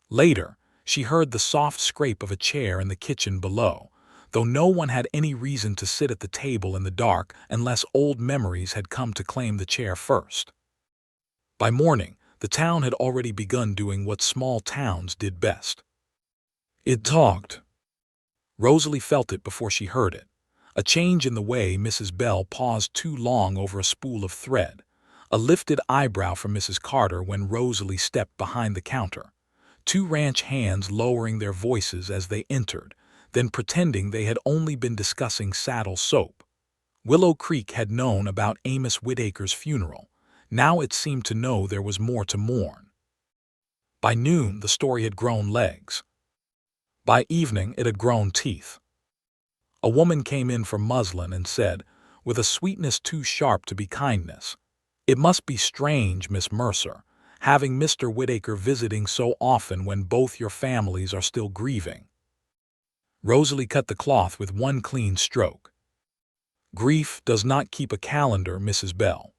Later, she heard the soft scrape of a chair in the kitchen below, though no one had any reason to sit at the table in the dark unless old memories had come to claim the chair first. By morning, the town had already begun doing what small towns did best. It talked. Rosalie felt it before she heard it. A change in the way Mrs. Bell paused too long over a spool of thread. A lifted eyebrow from Mrs. Carter when Rosalie stepped behind the counter. Two ranch hands lowering their voices as they entered, then pretending they had only been discussing saddle soap. Willow Creek had known about Amos Whitaker's funeral. Now it seemed to know there was more to mourn. By noon, the story had grown legs. By evening, it had grown teeth. A woman came in for muslin and said, with a sweetness too sharp to be kindness, "It must be strange, Miss Mercer, having Mr. Whitaker visiting so often when both your families are still grieving." Rosalie cut the cloth with one clean stroke. "Grief does not keep a calendar, Mrs. Bell."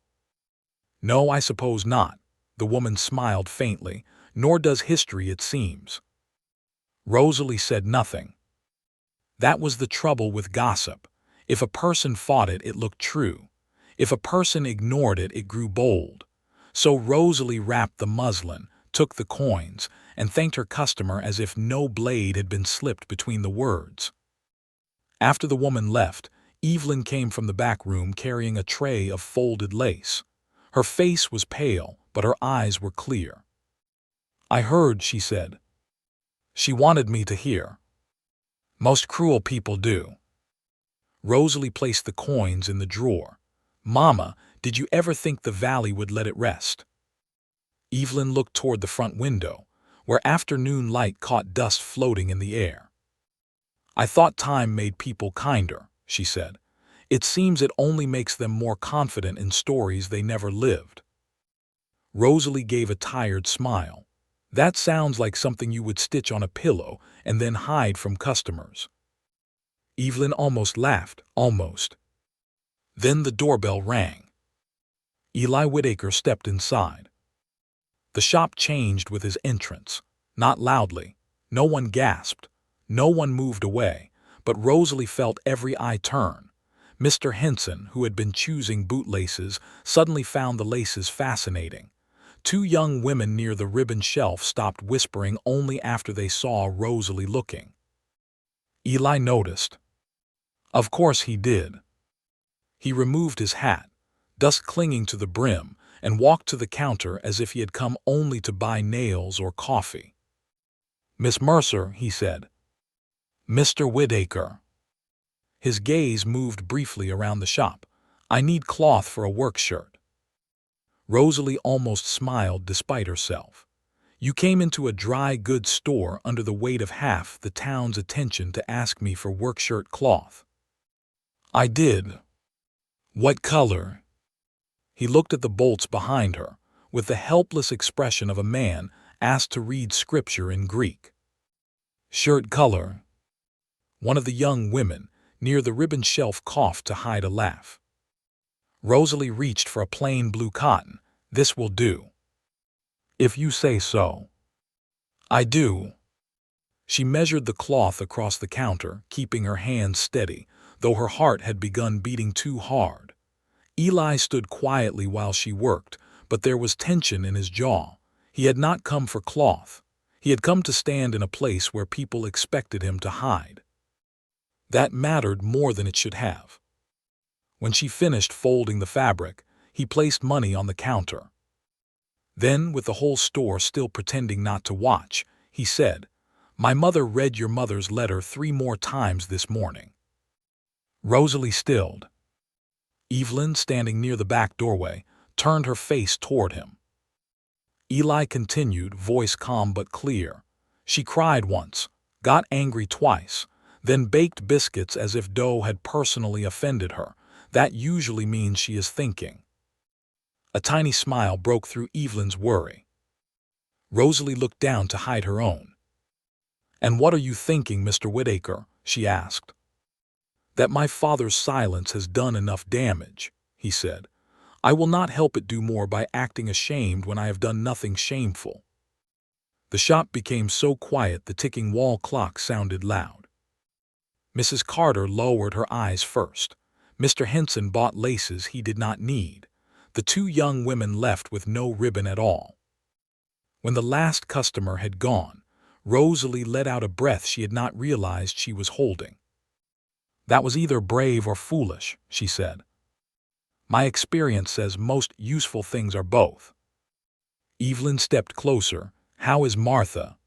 "No, I suppose not," the woman smiled faintly, "nor does history, it seems." Rosalie said nothing. That was the trouble with gossip. If a person fought it, it looked true. If a person ignored it, it grew bold. So Rosalie wrapped the muslin, took the coins, and thanked her customer as if no blade had been slipped between the words. After the woman left, Evelyn came from the back room carrying a tray of folded lace. Her face was pale, but her eyes were clear. "I heard," she said. "She wanted me to hear. Most cruel people do." Rosalie placed the coins in the drawer. "Mama, did you ever think the valley would let it rest?" Evelyn looked toward the front window, where afternoon light caught dust floating in the air. "I thought time made people kinder," she said. "It seems it only makes them more confident in stories they never lived." Rosalie gave a tired smile. "That sounds like something you would stitch on a pillow and then hide from customers." Evelyn almost laughed, almost. Then the doorbell rang. Eli Whitaker stepped inside. The shop changed with his entrance, not loudly. No one gasped. No one moved away, but Rosalie felt every eye turn. Mr. Henson, who had been choosing bootlaces, suddenly found the laces fascinating. Two young women near the ribbon shelf stopped whispering only after they saw Rosalie looking. Eli noticed. Of course he did. He removed his hat, dust clinging to the brim, and walked to the counter as if he had come only to buy nails or coffee. "Miss Mercer," he said. "Mr. Whitaker." His gaze moved briefly around the shop. "I need cloth for a work shirt." Rosalie almost smiled despite herself. "You came into a dry goods store under the weight of half the town's attention to ask me for work shirt cloth." "I did." "What color?" He looked at the bolts behind her, with the helpless expression of a man asked to read scripture in Greek. "Shirt color." One of the young women near the ribbon shelf coughed to hide a laugh. Rosalie reached for a plain blue cotton. "This will do." "If you say so." "I do." She measured the cloth across the counter, keeping her hands steady, though her heart had begun beating too hard. Eli stood quietly while she worked, but there was tension in his jaw. He had not come for cloth. He had come to stand in a place where people expected him to hide. That mattered more than it should have. When she finished folding the fabric, he placed money on the counter. Then, with the whole store still pretending not to watch, he said, "My mother read your mother's letter 3 more times this morning." Rosalie stilled. Evelyn, standing near the back doorway, turned her face toward him. Eli continued, voice calm but clear. "She cried once, got angry twice, then baked biscuits as if dough had personally offended her. That usually means she is thinking." A tiny smile broke through Evelyn's worry. Rosalie looked down to hide her own. "And what are you thinking, Mr. Whitaker?" she asked. "That my father's silence has done enough damage," he said. "I will not help it do more by acting ashamed when I have done nothing shameful." The shop became so quiet the ticking wall clock sounded loud. Mrs. Carter lowered her eyes first. Mr. Henson bought laces he did not need. The two young women left with no ribbon at all. When the last customer had gone, Rosalie let out a breath she had not realized she was holding. "That was either brave or foolish," she said. "My experience says most useful things are both." Evelyn stepped closer. "How is Martha?"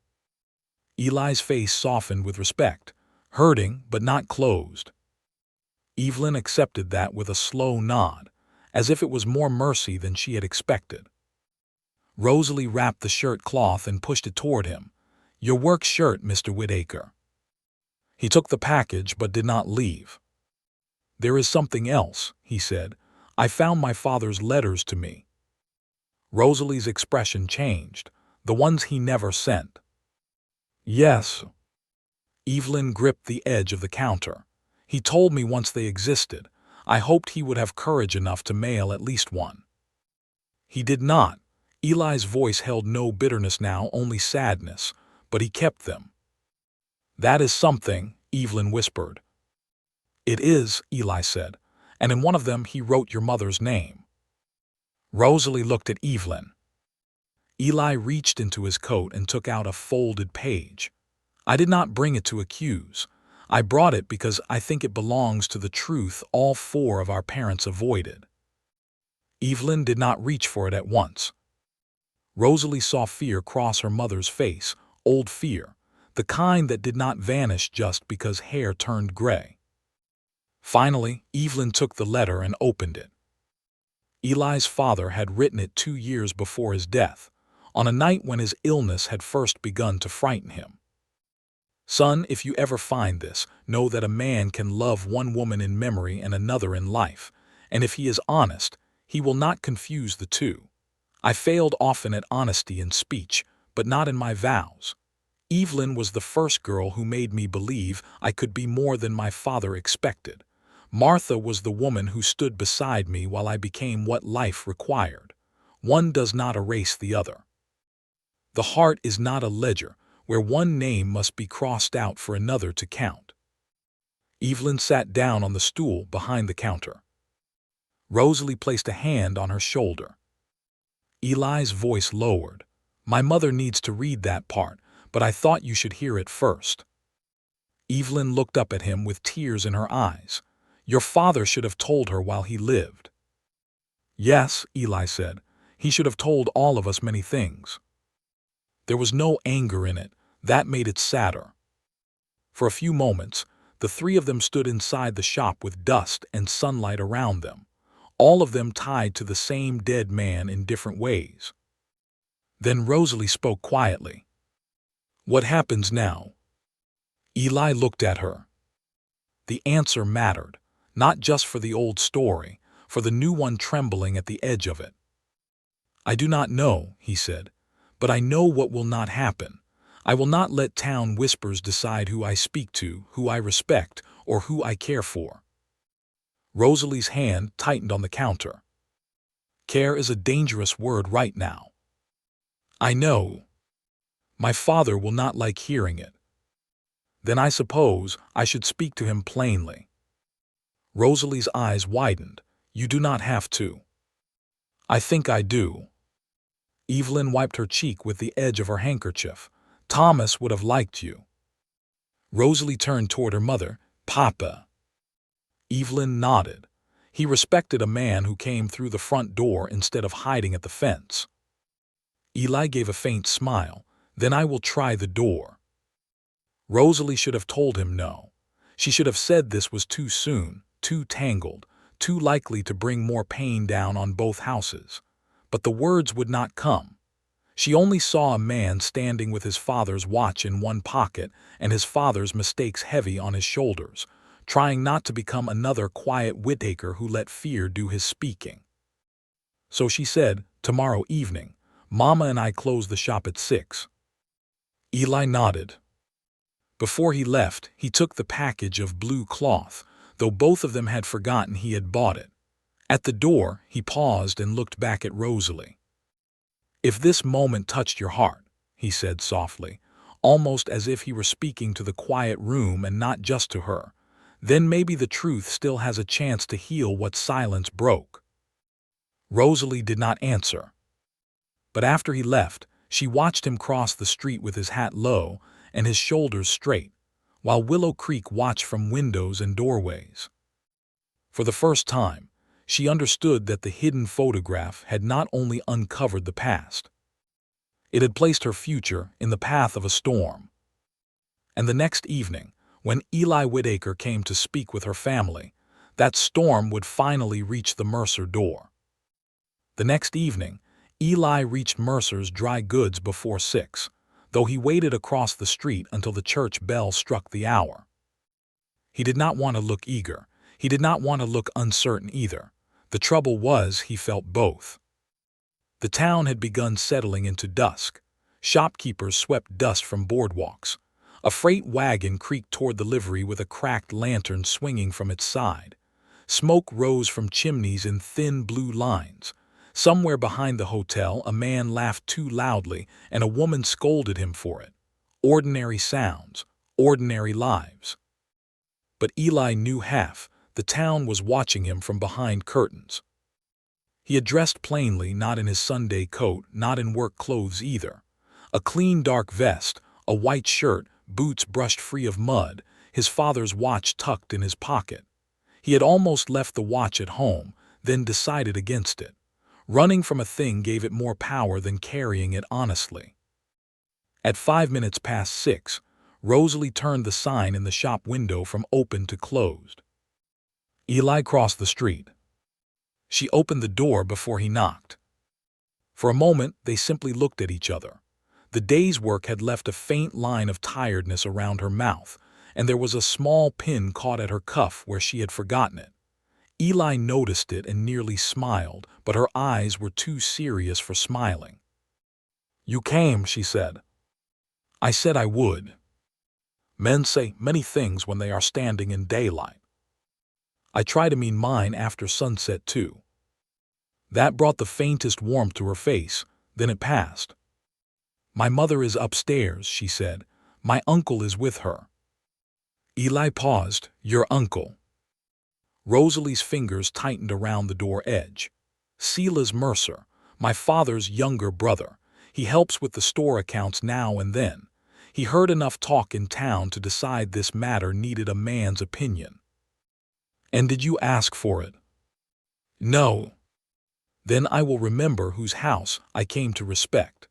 Eli's face softened with respect. "Hurting, but not closed." Evelyn accepted that with a slow nod, as if it was more mercy than she had expected. Rosalie wrapped the shirt cloth and pushed it toward him. "Your work shirt, Mr. Whitaker." He took the package but did not leave. "There is something else," he said. "I found my father's letters to me." Rosalie's expression changed. "The ones he never sent?" "Yes." Evelyn gripped the edge of the counter. "He told me once they existed. I hoped he would have courage enough to mail at least one." "He did not." Eli's voice held no bitterness now, only sadness, "but he kept them." "That is something," Evelyn whispered. "It is," Eli said, "and in one of them he wrote your mother's name." Rosalie looked at Evelyn. Eli reached into his coat and took out a folded page. "I did not bring it to accuse. I brought it because I think it belongs to the truth all four of our parents avoided." Evelyn did not reach for it at once. Rosalie saw fear cross her mother's face, old fear, the kind that did not vanish just because hair turned gray. Finally, Evelyn took the letter and opened it. Eli's father had written it 2 years before his death, on a night when his illness had first begun to frighten him. "Son, if you ever find this, know that a man can love one woman in memory and another in life, and if he is honest, he will not confuse the two. I failed often at honesty in speech, but not in my vows. Evelyn was the first girl who made me believe I could be more than my father expected. Martha was the woman who stood beside me while I became what life required. One does not erase the other. The heart is not a ledger where one name must be crossed out for another to count." Evelyn sat down on the stool behind the counter. Rosalie placed a hand on her shoulder. Eli's voice lowered. "My mother needs to read that part, but I thought you should hear it first." Evelyn looked up at him with tears in her eyes. "Your father should have told her while he lived." "Yes," Eli said. "He should have told all of us many things." There was no anger in it. That made it sadder. For a few moments, the three of them stood inside the shop with dust and sunlight around them, all of them tied to the same dead man in different ways. Then Rosalie spoke quietly. "What happens now?" Eli looked at her. The answer mattered, not just for the old story, for the new one trembling at the edge of it. "I do not know," he said, "but I know what will not happen. I will not let town whispers decide who I speak to, who I respect, or who I care for." Rosalie's hand tightened on the counter. "Care is a dangerous word right now." "I know. My father will not like hearing it." "Then I suppose I should speak to him plainly." Rosalie's eyes widened. "You do not have to." "I think I do." Evelyn wiped her cheek with the edge of her handkerchief. "Thomas would have liked you." Rosalie turned toward her mother. "Papa." Evelyn nodded. He respected a man who came through the front door instead of hiding at the fence. Eli gave a faint smile. "Then I will try the door." Rosalie should have told him no. She should have said this was too soon, too tangled, too likely to bring more pain down on both houses. But the words would not come. She only saw a man standing with his father's watch in one pocket and his father's mistakes heavy on his shoulders, trying not to become another quiet Whitaker who let fear do his speaking. So she said, "Tomorrow evening. Mama and I close the shop at 6. Eli nodded. Before he left, he took the package of blue cloth, though both of them had forgotten he had bought it. At the door, he paused and looked back at Rosalie. "If this moment touched your heart," he said softly, almost as if he were speaking to the quiet room and not just to her, Then maybe the truth still has a chance to heal what silence broke. Rosalie did not answer. But after he left, she watched him cross the street with his hat low and his shoulders straight, while Willow Creek watched from windows and doorways. For the first time, she understood that the hidden photograph had not only uncovered the past. It had placed her future in the path of a storm. And the next evening, when Eli Whitaker came to speak with her family, that storm would finally reach the Mercer door. The next evening, Eli reached Mercer's dry goods before 6, though he waited across the street until the church bell struck the hour. He did not want to look eager. He did not want to look uncertain either. The trouble was, he felt both. The town had begun settling into dusk. Shopkeepers swept dust from boardwalks. A freight wagon creaked toward the livery with a cracked lantern swinging from its side. Smoke rose from chimneys in thin blue lines. Somewhere behind the hotel, a man laughed too loudly, and a woman scolded him for it. Ordinary sounds, ordinary lives. But Eli knew half. The town was watching him from behind curtains. He had dressed plainly, not in his Sunday coat, not in work clothes either. A clean dark vest, a white shirt, boots brushed free of mud, his father's watch tucked in his pocket. He had almost left the watch at home, then decided against it. Running from a thing gave it more power than carrying it honestly. At 5 minutes past 6, Rosalie turned the sign in the shop window from open to closed. Eli crossed the street. She opened the door before he knocked. For a moment, they simply looked at each other. The day's work had left a faint line of tiredness around her mouth, and there was a small pin caught at her cuff where she had forgotten it. Eli noticed it and nearly smiled, but her eyes were too serious for smiling. "You came," she said. "I said I would. Men say many things when they are standing in daylight. I try to mean mine after sunset, too." That brought the faintest warmth to her face, then it passed. "My mother is upstairs," she said. "My uncle is with her." Eli paused. "Your uncle?" Rosalie's fingers tightened around the door edge. "Silas Mercer, my father's younger brother. He helps with the store accounts now and then. He heard enough talk in town to decide this matter needed a man's opinion." "And did you ask for it?" "No." "Then I will remember whose house I came to respect."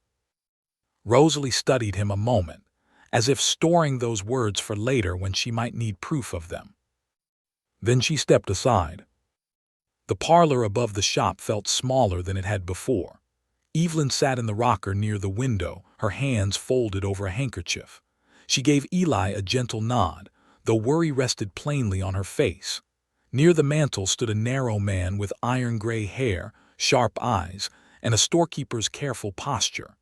Rosalie studied him a moment, as if storing those words for later when she might need proof of them. Then she stepped aside. The parlor above the shop felt smaller than it had before. Evelyn sat in the rocker near the window, her hands folded over a handkerchief. She gave Eli a gentle nod, though worry rested plainly on her face. Near the mantel stood a narrow man with iron-gray hair, sharp eyes, and a storekeeper's careful posture.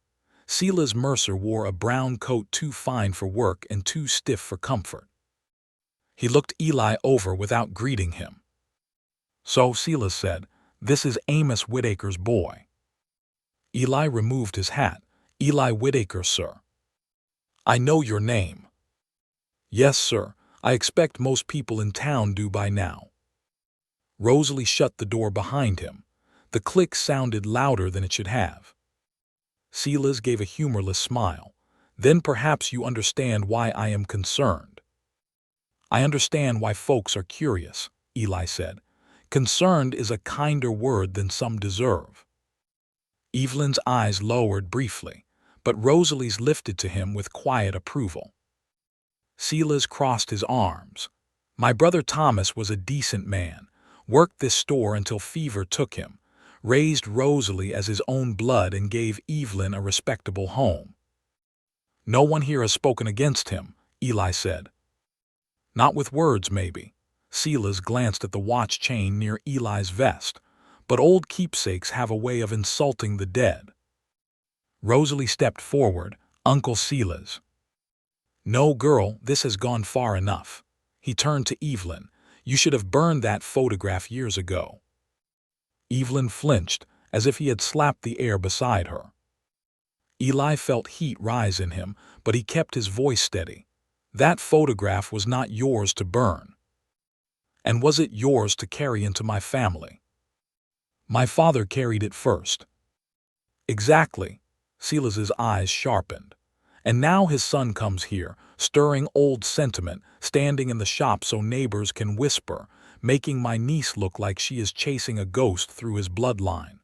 Silas Mercer wore a brown coat too fine for work and too stiff for comfort. He looked Eli over without greeting him. "So," Silas said, "this is Amos Whitaker's boy." Eli removed his hat. "Eli Whitaker, sir." "I know your name." "Yes, sir. I expect most people in town do by now." Rosalie shut the door behind him. The click sounded louder than it should have. Silas gave a humorless smile. "Then perhaps you understand why I am concerned." "I understand why folks are curious," Eli said. "Concerned is a kinder word than some deserve." Evelyn's eyes lowered briefly, but Rosalie's lifted to him with quiet approval. Silas crossed his arms. "My brother Thomas was a decent man, worked this store until fever took him, raised Rosalie as his own blood and gave Evelyn a respectable home." "No one here has spoken against him," Eli said. "Not with words, maybe." Silas glanced at the watch chain near Eli's vest. "But old keepsakes have a way of insulting the dead." Rosalie stepped forward. "Uncle Silas." "No, girl, this has gone far enough." He turned to Evelyn. "You should have burned that photograph years ago." Evelyn flinched, as if he had slapped the air beside her. Eli felt heat rise in him, but he kept his voice steady. "That photograph was not yours to burn." And was it yours to carry into my family? My father carried it first. Exactly. Silas's eyes sharpened. And now his son comes here, stirring old sentiment, standing in the shop so neighbors can whisper, making my niece look like she is chasing a ghost through his bloodline.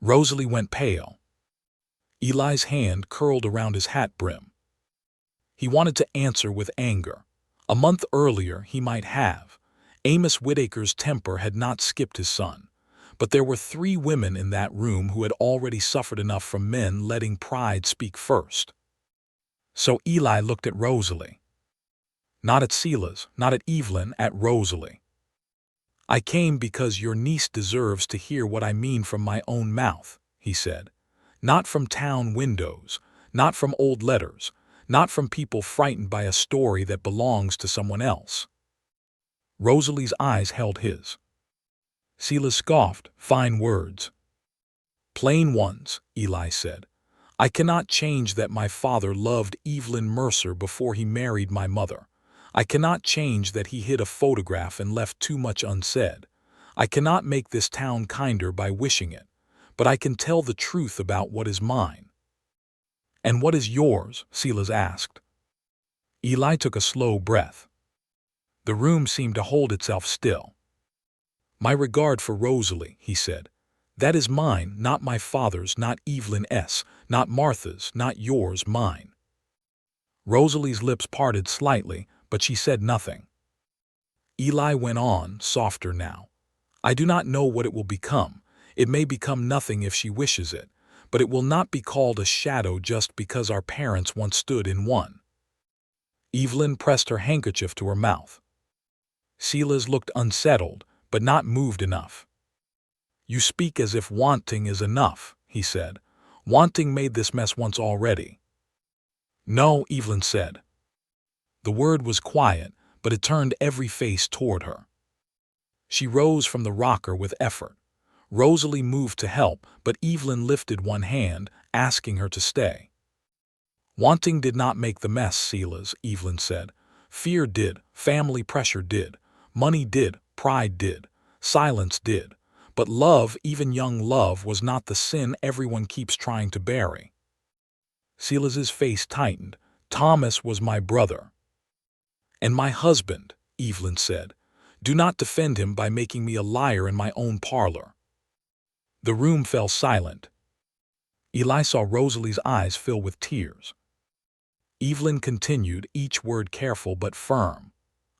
Rosalie went pale. Eli's hand curled around his hat brim. He wanted to answer with anger. A month earlier he might have. Amos Whitaker's temper had not skipped his son. But there were 3 women in that room who had already suffered enough from men letting pride speak first. So Eli looked at Rosalie. Not at Silas, not at Evelyn, at Rosalie. I came because your niece deserves to hear what I mean from my own mouth, he said. Not from town windows, not from old letters, not from people frightened by a story that belongs to someone else. Rosalie's eyes held his. Silas scoffed, fine words. Plain ones, Eli said. I cannot change that my father loved Eli Mercer before he married my mother. I cannot change that he hid a photograph and left too much unsaid. I cannot make this town kinder by wishing it, but I can tell the truth about what is mine. And what is yours? Silas asked. Eli took a slow breath. The room seemed to hold itself still. My regard for Rosalie, he said. That is mine, not my father's, not Evelyn's, not Martha's, not yours, mine. Rosalie's lips parted slightly, but she said nothing. Eli went on, softer now. I do not know what it will become. It may become nothing if she wishes it, but it will not be called a shadow just because our parents once stood in one. Evelyn pressed her handkerchief to her mouth. Silas looked unsettled, but not moved enough. You speak as if wanting is enough, he said. Wanting made this mess once already. No, Evelyn said. The word was quiet, but it turned every face toward her. She rose from the rocker with effort. Rosalie moved to help, but Evelyn lifted one hand, asking her to stay. Wanting did not make the mess, Silas, Evelyn said. Fear did, family pressure did, money did, pride did, silence did. But love, even young love, was not the sin everyone keeps trying to bury. Silas's face tightened. Thomas was my brother. And my husband, Evelyn said. Do not defend him by making me a liar in my own parlor. The room fell silent. Eli saw Rosalie's eyes fill with tears. Evelyn continued, each word careful but firm.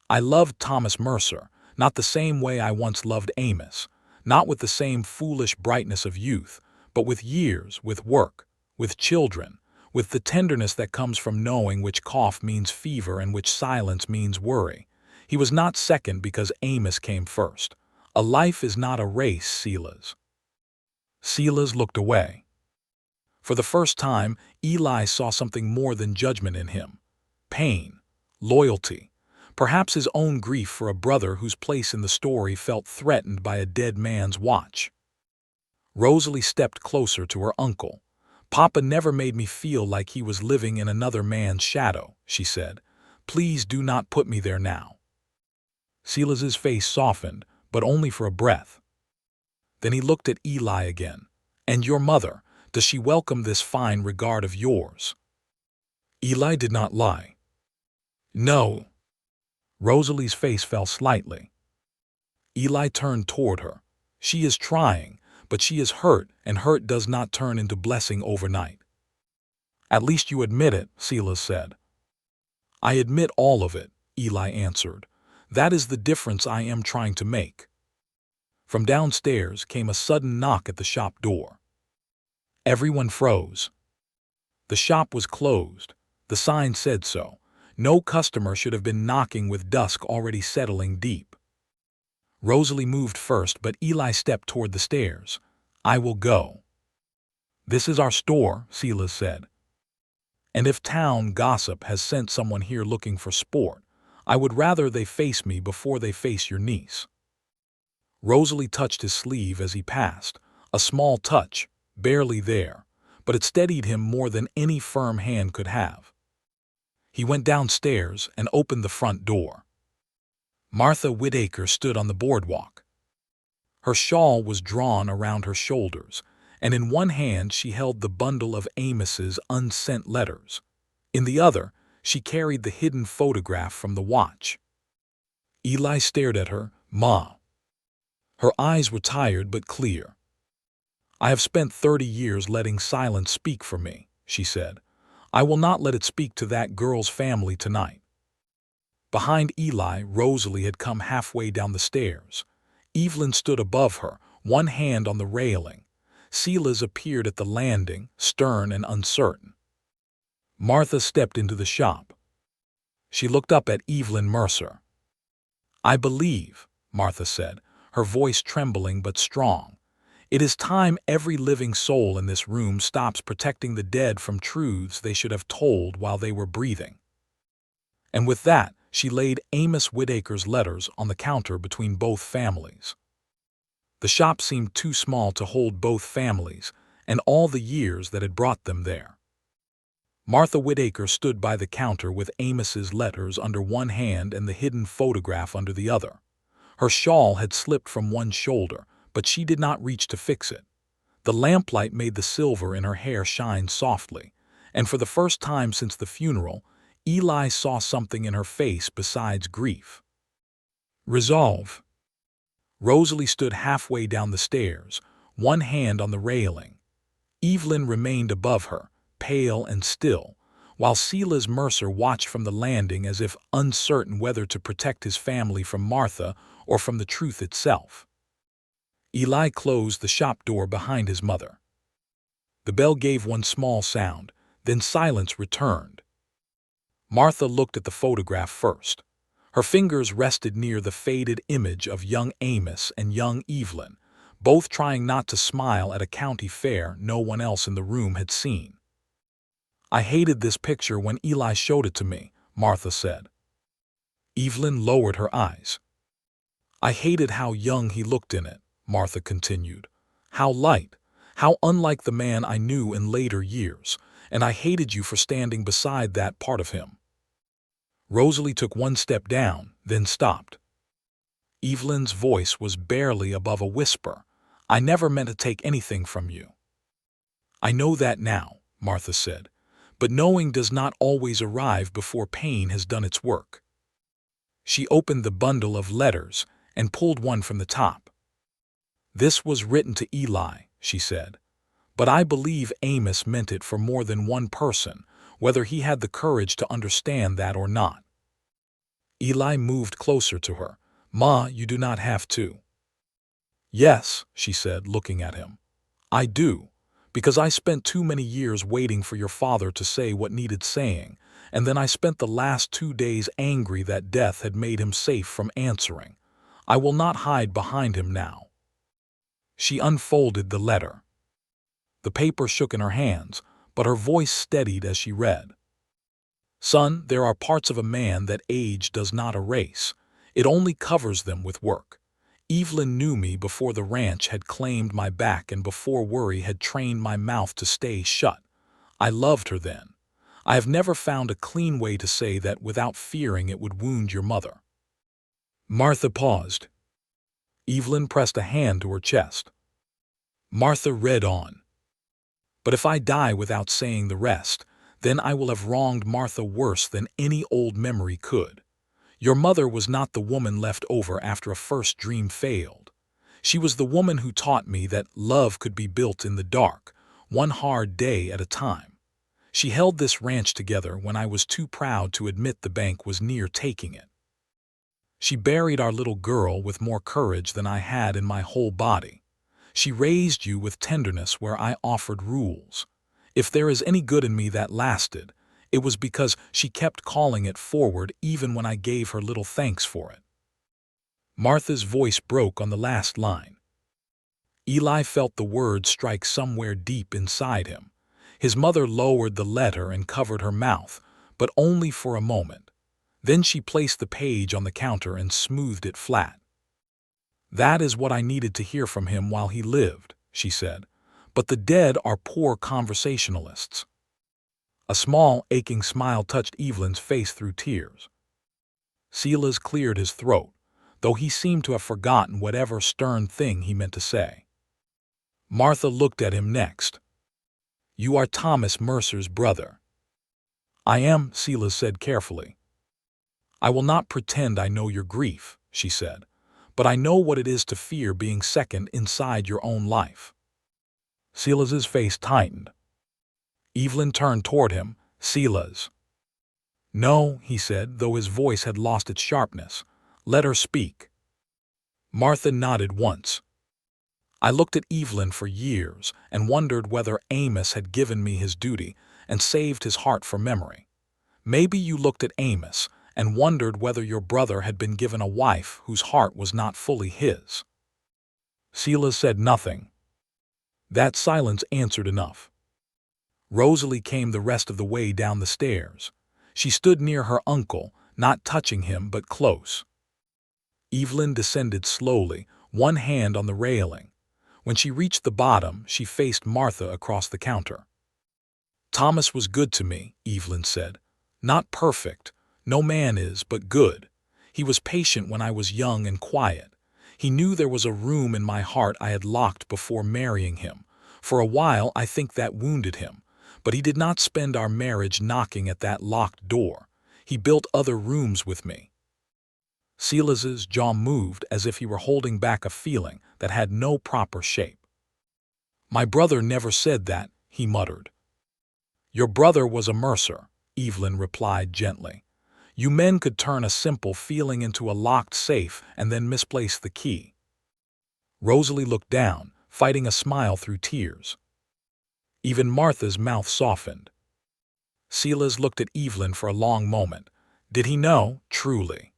I loved Thomas Mercer, not the same way I once loved Amos. Not with the same foolish brightness of youth, but with years, with work, with children, with the tenderness that comes from knowing which cough means fever and which silence means worry. He was not second because Amos came first. A life is not a race, Silas. Silas looked away. For the first time, Eli saw something more than judgment in him. Pain, loyalty. Perhaps his own grief for a brother whose place in the story felt threatened by a dead man's watch. Rosalie stepped closer to her uncle. Papa never made me feel like he was living in another man's shadow, she said. Please do not put me there now. Silas's face softened, but only for a breath. Then he looked at Eli again. And your mother, does she welcome this fine regard of yours? Eli did not lie. No. Rosalie's face fell slightly. Eli turned toward her. She is trying, but she is hurt, and hurt does not turn into blessing overnight. At least you admit it, Silas said. I admit all of it, Eli answered. That is the difference I am trying to make. From downstairs came a sudden knock at the shop door. Everyone froze. The shop was closed. The sign said so. No customer should have been knocking with dusk already settling deep. Rosalie moved first, but Eli stepped toward the stairs. I will go. This is our store, Silas said. And if town gossip has sent someone here looking for sport, I would rather they face me before they face your niece. Rosalie touched his sleeve as he passed, a small touch, barely there, but it steadied him more than any firm hand could have. He went downstairs and opened the front door. Martha Whitaker stood on the boardwalk. Her shawl was drawn around her shoulders, and in one hand she held the bundle of Amos's unsent letters. In the other, she carried the hidden photograph from the watch. Eli stared at her. "Ma." Her eyes were tired but clear. "I have spent 30 years letting silence speak for me," she said. "I will not let it speak to that girl's family tonight." Behind Eli, Rosalie had come halfway down the stairs. Evelyn stood above her, one hand on the railing. Silas appeared at the landing, stern and uncertain. Martha stepped into the shop. She looked up at Eli Mercer. "I believe," Martha said, her voice trembling but strong, "it is time every living soul in this room stops protecting the dead from truths they should have told while they were breathing." And with that, she laid Amos Whitaker's letters on the counter between both families. The shop seemed too small to hold both families and all the years that had brought them there. Martha Whitaker stood by the counter with Amos's letters under one hand and the hidden photograph under the other. Her shawl had slipped from one shoulder, but she did not reach to fix it. The lamplight made the silver in her hair shine softly, and for the first time since the funeral, Eli saw something in her face besides grief. Resolve. Rosalie stood halfway down the stairs, one hand on the railing. Evelyn remained above her, pale and still, while Silas Mercer watched from the landing as if uncertain whether to protect his family from Martha or from the truth itself. Eli closed the shop door behind his mother. The bell gave one small sound, then silence returned. Martha looked at the photograph first. Her fingers rested near the faded image of young Amos and young Evelyn, both trying not to smile at a county fair no one else in the room had seen. "I hated this picture when Eli showed it to me," Martha said. Evelyn lowered her eyes. "I hated how young he looked in it," Martha continued. "How light, how unlike the man I knew in later years, and I hated you for standing beside that part of him." Rosalie took one step down, then stopped. Evelyn's voice was barely above a whisper. "I never meant to take anything from you." "I know that now," Martha said, "but knowing does not always arrive before pain has done its work." She opened the bundle of letters and pulled one from the top. "This was written to Eli," she said, "but I believe Amos meant it for more than one person, whether he had the courage to understand that or not." Eli moved closer to her. "Ma, you do not have to." "Yes," she said, looking at him. "I do, because I spent too many years waiting for your father to say what needed saying, and then I spent the last 2 days angry that death had made him safe from answering. I will not hide behind him now." She unfolded the letter. The paper shook in her hands, but her voice steadied as she read. "Son, there are parts of a man that age does not erase. It only covers them with work. Evelyn knew me before the ranch had claimed my back and before worry had trained my mouth to stay shut. I loved her then. I have never found a clean way to say that without fearing it would wound your mother." Martha paused. Evelyn pressed a hand to her chest. Martha read on. "But if I die without saying the rest, then I will have wronged Martha worse than any old memory could. Your mother was not the woman left over after a first dream failed. She was the woman who taught me that love could be built in the dark, one hard day at a time. She held this ranch together when I was too proud to admit the bank was near taking it. She buried our little girl with more courage than I had in my whole body. She raised you with tenderness where I offered rules. If there is any good in me that lasted, it was because she kept calling it forward even when I gave her little thanks for it." Martha's voice broke on the last line. Eli felt the words strike somewhere deep inside him. His mother lowered the letter and covered her mouth, but only for a moment. Then she placed the page on the counter and smoothed it flat. "That is what I needed to hear from him while he lived," she said. "But the dead are poor conversationalists." A small, aching smile touched Evelyn's face through tears. Silas cleared his throat. though he seemed to have forgotten whatever stern thing he meant to say. Martha looked at him next. "You are Thomas Mercer's brother." "I am," Silas said carefully. "I will not pretend I know your grief," she said, "but I know what it is to fear being second inside your own life." Silas's face tightened. Evelyn turned toward him. "Silas." "No," he said, though his voice had lost its sharpness. "Let her speak." Martha nodded once. "I looked at Evelyn for years and wondered whether Amos had given me his duty and saved his heart for memory. Maybe you looked at Amos and wondered whether your brother had been given a wife whose heart was not fully his." Silas said nothing. That silence answered enough. Rosalie came the rest of the way down the stairs. She stood near her uncle, not touching him but close. Evelyn descended slowly, one hand on the railing. When she reached the bottom, she faced Martha across the counter. "Thomas was good to me," Evelyn said. "Not perfect. No man is, but good. He was patient when I was young and quiet. He knew there was a room in my heart I had locked before marrying him. For a while I think that wounded him, but he did not spend our marriage knocking at that locked door. He built other rooms with me." Silas's jaw moved as if he were holding back a feeling that had no proper shape. "My brother never said that," he muttered. "Your brother was a Mercer," Evelyn replied gently. "You men could turn a simple feeling into a locked safe and then misplace the key." Rosalie looked down, fighting a smile through tears. Even Martha's mouth softened. Silas looked at Evelyn for a long moment. Did he know, truly,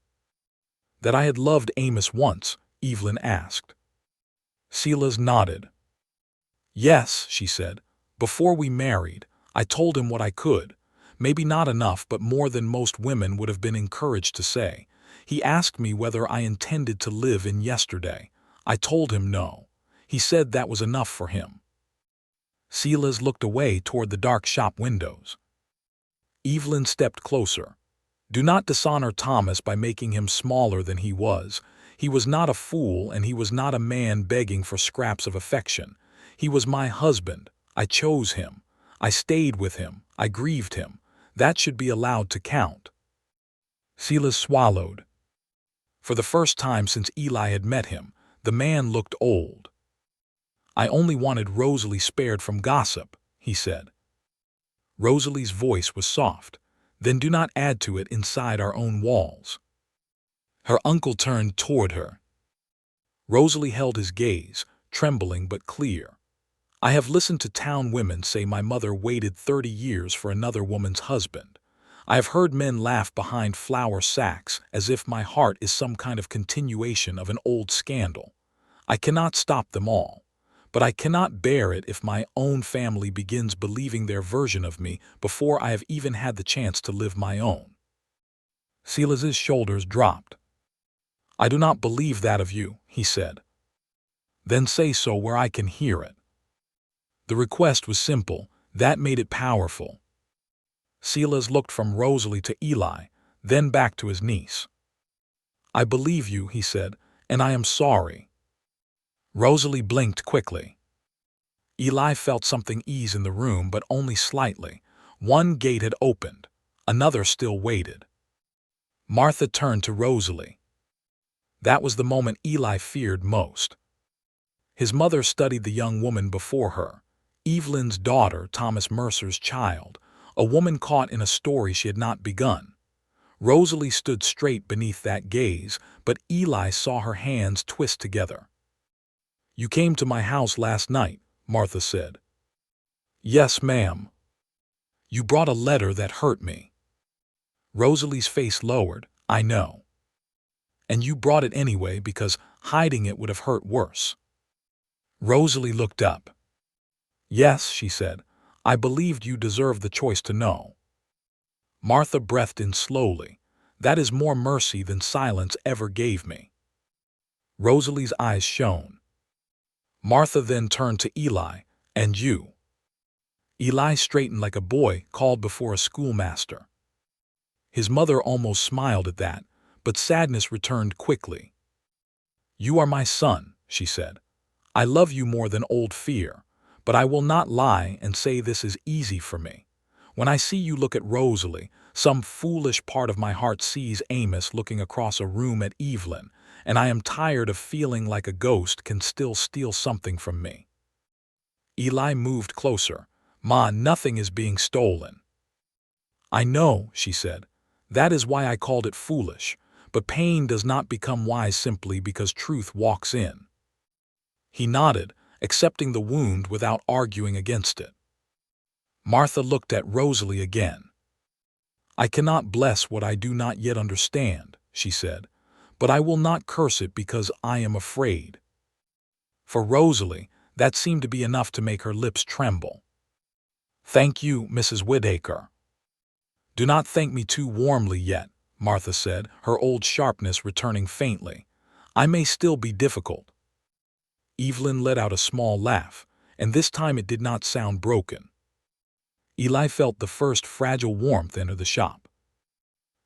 that I had loved Amos once? Evelyn asked. Silas nodded. "Yes," she said. "Before we married, I told him what I could. Maybe not enough, but more than most women would have been encouraged to say. He asked me whether I intended to live in yesterday. I told him no. He said that was enough for him." Silas looked away toward the dark shop windows. Evelyn stepped closer. "Do not dishonor Thomas by making him smaller than he was. He was not a fool, and he was not a man begging for scraps of affection. He was my husband. I chose him. I stayed with him. I grieved him. That should be allowed to count." Silas swallowed. For the first time since Eli had met him, the man looked old. "I only wanted Rosalie spared from gossip," he said. Rosalie's voice was soft. "Then do not add to it inside our own walls." Her uncle turned toward her. Rosalie held his gaze, trembling but clear. "I have listened to town women say my mother waited 30 years for another woman's husband. I have heard men laugh behind flour sacks as if my heart is some kind of continuation of an old scandal. I cannot stop them all. But I cannot bear it if my own family begins believing their version of me before I have even had the chance to live my own." Silas's shoulders dropped. "I do not believe that of you," he said. "Then say so where I can hear it." The request was simple. That made it powerful. Silas looked from Rosalie to Eli, then back to his niece. "I believe you," he said, "and I am sorry." Rosalie blinked quickly. Eli felt something ease in the room, but only slightly. One gate had opened. Another still waited. Martha turned to Rosalie. That was the moment Eli feared most. His mother studied the young woman before her, Evelyn's daughter, Thomas Mercer's child, a woman caught in a story she had not begun. Rosalie stood straight beneath that gaze, but Eli saw her hands twist together. "You came to my house last night," Martha said. "Yes, ma'am." "You brought a letter that hurt me." Rosalie's face lowered. "I know. And you brought it anyway because hiding it would have hurt worse." Rosalie looked up. "Yes," she said, "I believed you deserved the choice to know." Martha breathed in slowly. "That is more mercy than silence ever gave me." Rosalie's eyes shone. Martha then turned to Eli. "And you?" Eli straightened like a boy called before a schoolmaster. His mother almost smiled at that, but sadness returned quickly. "You are my son," she said. "I love you more than old fear, but I will not lie and say this is easy for me. When I see you look at Rosalie, some foolish part of my heart sees Amos looking across a room at Evelyn, and I am tired of feeling like a ghost can still steal something from me." Eli moved closer. "Ma, nothing is being stolen." "I know," she said. "That is why I called it foolish, but pain does not become wise simply because truth walks in." He nodded, accepting the wound without arguing against it. Martha looked at Rosalie again. "I cannot bless what I do not yet understand," she said, "but I will not curse it because I am afraid." For Rosalie, that seemed to be enough to make her lips tremble. "Thank you, Mrs. Whitaker." "Do not thank me too warmly yet," Martha said, her old sharpness returning faintly. "I may still be difficult." Evelyn let out a small laugh, and this time it did not sound broken. Eli felt the first fragile warmth enter the shop.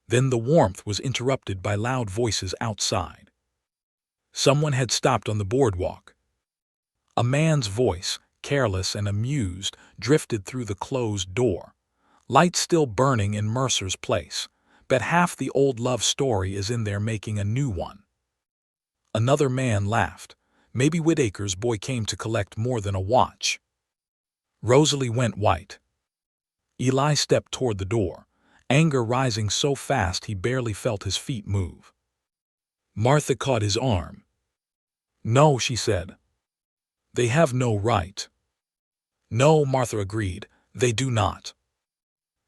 Then the warmth was interrupted by loud voices outside. Someone had stopped on the boardwalk. A man's voice, careless and amused, drifted through the closed door. "Lights still burning in Mercer's place. Bet half the old love story is in there making a new one." Another man laughed. "Maybe Whitaker's boy came to collect more than a watch." Rosalie went white. Eli stepped toward the door, anger rising so fast he barely felt his feet move. Martha caught his arm. "No," she said. "They have no right." "No," Martha agreed, "they do not."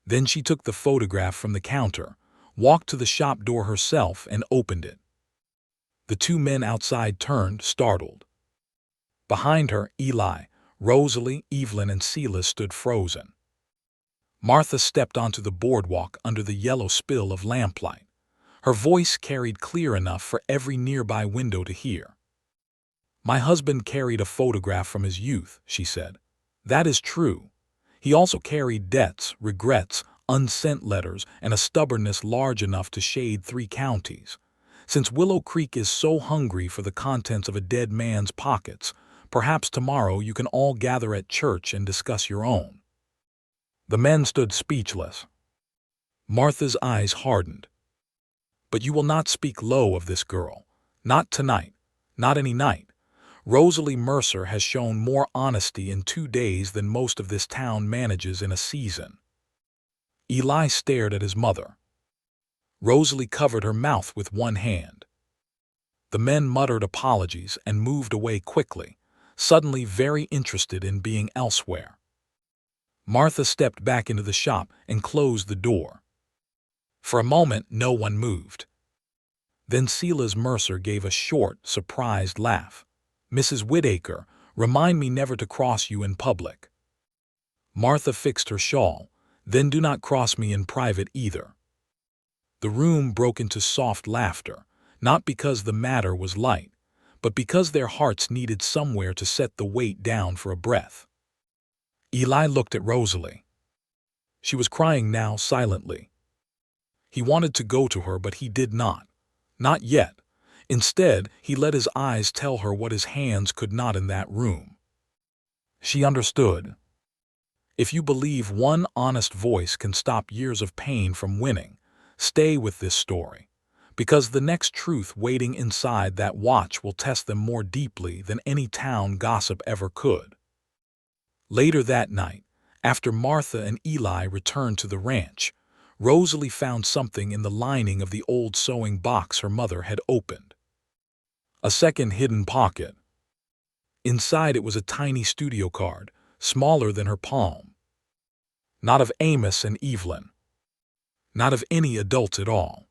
Then she took the photograph from the counter, walked to the shop door herself, and opened it. The two men outside turned, startled. Behind her, Eli, Rosalie, Evelyn, and Silas stood frozen. Martha stepped onto the boardwalk under the yellow spill of lamplight. Her voice carried clear enough for every nearby window to hear. "My husband carried a photograph from his youth," she said. "That is true. He also carried debts, regrets, unsent letters, and a stubbornness large enough to shade 3 counties. Since Willow Creek is so hungry for the contents of a dead man's pockets, perhaps tomorrow you can all gather at church and discuss your own." The men stood speechless. Martha's eyes hardened. "But you will not speak low of this girl. Not tonight. Not any night. Rosalie Mercer has shown more honesty in 2 days than most of this town manages in a season." Eli stared at his mother. Rosalie covered her mouth with one hand. The men muttered apologies and moved away quickly, suddenly very interested in being elsewhere. Martha stepped back into the shop and closed the door. For a moment, no one moved. Then Silas Mercer gave a short, surprised laugh. "Mrs. Whitaker, remind me never to cross you in public." Martha fixed her shawl. "Then do not cross me in private either." The room broke into soft laughter, not because the matter was light, but because their hearts needed somewhere to set the weight down for a breath. Eli looked at Rosalie. She was crying now silently. He wanted to go to her, but he did not. Not yet. Instead, he let his eyes tell her what his hands could not in that room. She understood. If you believe one honest voice can stop years of pain from winning, stay with this story, because the next truth waiting inside that watch will test them more deeply than any town gossip ever could. Later that night, after Martha and Eli returned to the ranch, Rosalie found something in the lining of the old sewing box her mother had opened. A second hidden pocket. Inside it was a tiny studio card, smaller than her palm. Not of Amos and Evelyn. Not of any adults at all.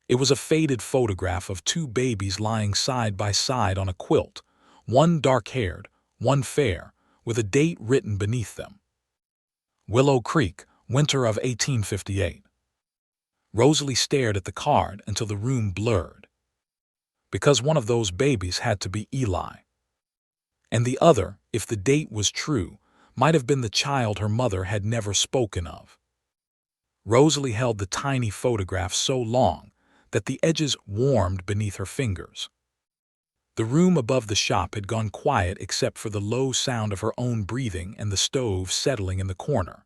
It was a faded photograph of 2 babies lying side by side on a quilt, one dark-haired, one fair, with a date written beneath them. Willow Creek, winter of 1858. Rosalie stared at the card until the room blurred. Because one of those babies had to be Eli. And the other, if the date was true, might have been the child her mother had never spoken of. Rosalie held the tiny photograph so long that the edges warmed beneath her fingers. The room above the shop had gone quiet except for the low sound of her own breathing and the stove settling in the corner.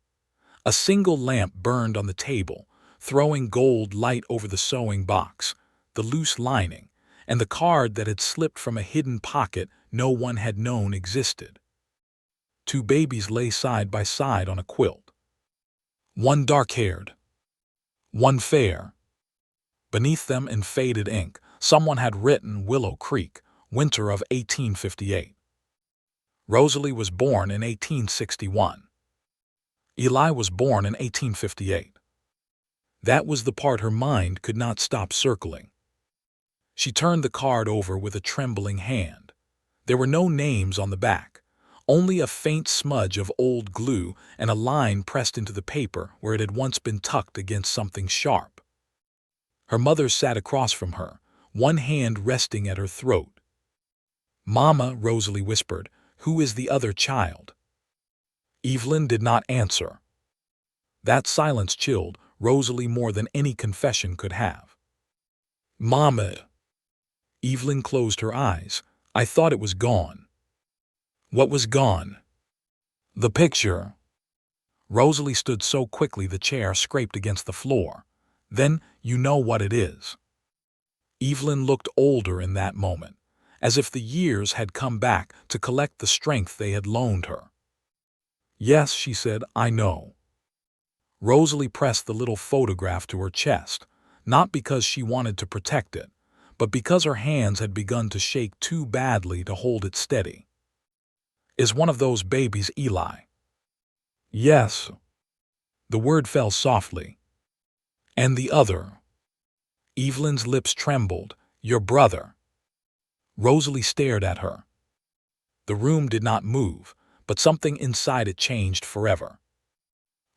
A single lamp burned on the table, throwing gold light over the sewing box, the loose lining, and the card that had slipped from a hidden pocket no one had known existed. Two babies lay side by side on a quilt. One dark-haired, one fair. Beneath them in faded ink, someone had written Willow Creek, winter of 1858. Rosalie was born in 1861. Eli was born in 1858. That was the part her mind could not stop circling. She turned the card over with a trembling hand. There were no names on the back, only a faint smudge of old glue and a line pressed into the paper where it had once been tucked against something sharp. Her mother sat across from her, one hand resting at her throat. "Mama," Rosalie whispered, "who is the other child?" Evelyn did not answer. That silence chilled Rosalie more than any confession could have. "Mama." Evelyn closed her eyes. "I thought it was gone." "What was gone?" "The picture." Rosalie stood so quickly the chair scraped against the floor. "Then you know what it is." Evelyn looked older in that moment, as if the years had come back to collect the strength they had loaned her. "Yes," she said, "I know." Rosalie pressed the little photograph to her chest, not because she wanted to protect it, but because her hands had begun to shake too badly to hold it steady. "Is one of those babies Eli?" "Yes." The word fell softly. "And the other?" Evelyn's lips trembled. "Your brother." Rosalie stared at her. The room did not move, but something inside it changed forever.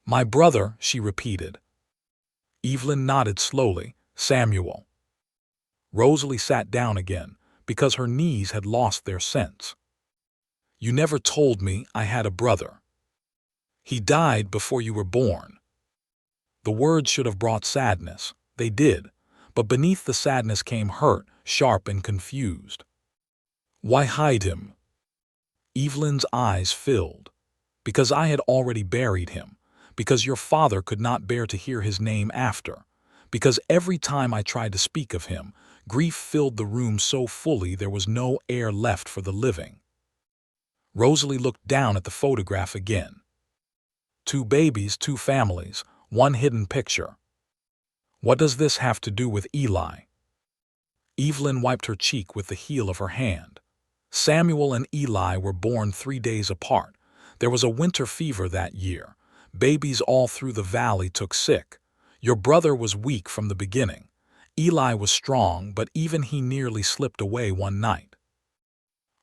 "My brother," she repeated. Evelyn nodded slowly. "Samuel." Rosalie sat down again, because her knees had lost their sense. "You never told me I had a brother." "He died before you were born." The words should have brought sadness. They did, but beneath the sadness came hurt, sharp and confused. "Why hide him?" Evelyn's eyes filled. "Because I had already buried him. Because your father could not bear to hear his name after. Because every time I tried to speak of him, grief filled the room so fully there was no air left for the living." Rosalie looked down at the photograph again. Two babies, two families, one hidden picture. "What does this have to do with Eli?" Evelyn wiped her cheek with the heel of her hand. "Samuel and Eli were born 3 days apart. There was a winter fever that year. Babies all through the valley took sick. Your brother was weak from the beginning. Eli was strong, but even he nearly slipped away one night."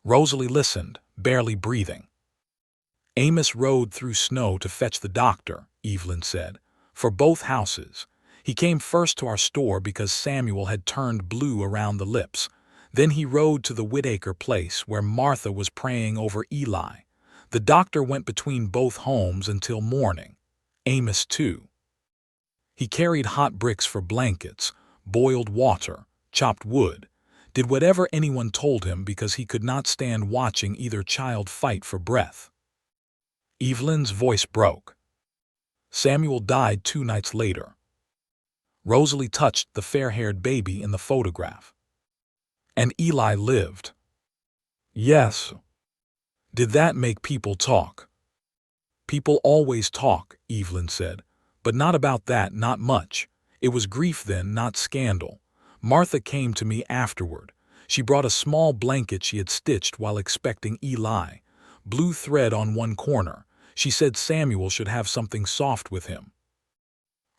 Rosalie listened, barely breathing. "Amos rode through snow to fetch the doctor," Evelyn said, "for both houses. He came first to our store because Samuel had turned blue around the lips. Then he rode to the Whitaker place where Martha was praying over Eli. The doctor went between both homes until morning. Amos too. He carried hot bricks for blankets, boiled water, chopped wood, did whatever anyone told him because he could not stand watching either child fight for breath." Evelyn's voice broke. "Samuel died 2 nights later." Rosalie touched the fair-haired baby in the photograph. "And Eli lived." "Yes." "Did that make people talk?" "People always talk," Evelyn said, "but not about that, not much. It was grief then, not scandal. Martha came to me afterward. She brought a small blanket she had stitched while expecting Eli. Blue thread on one corner. She said Samuel should have something soft with him."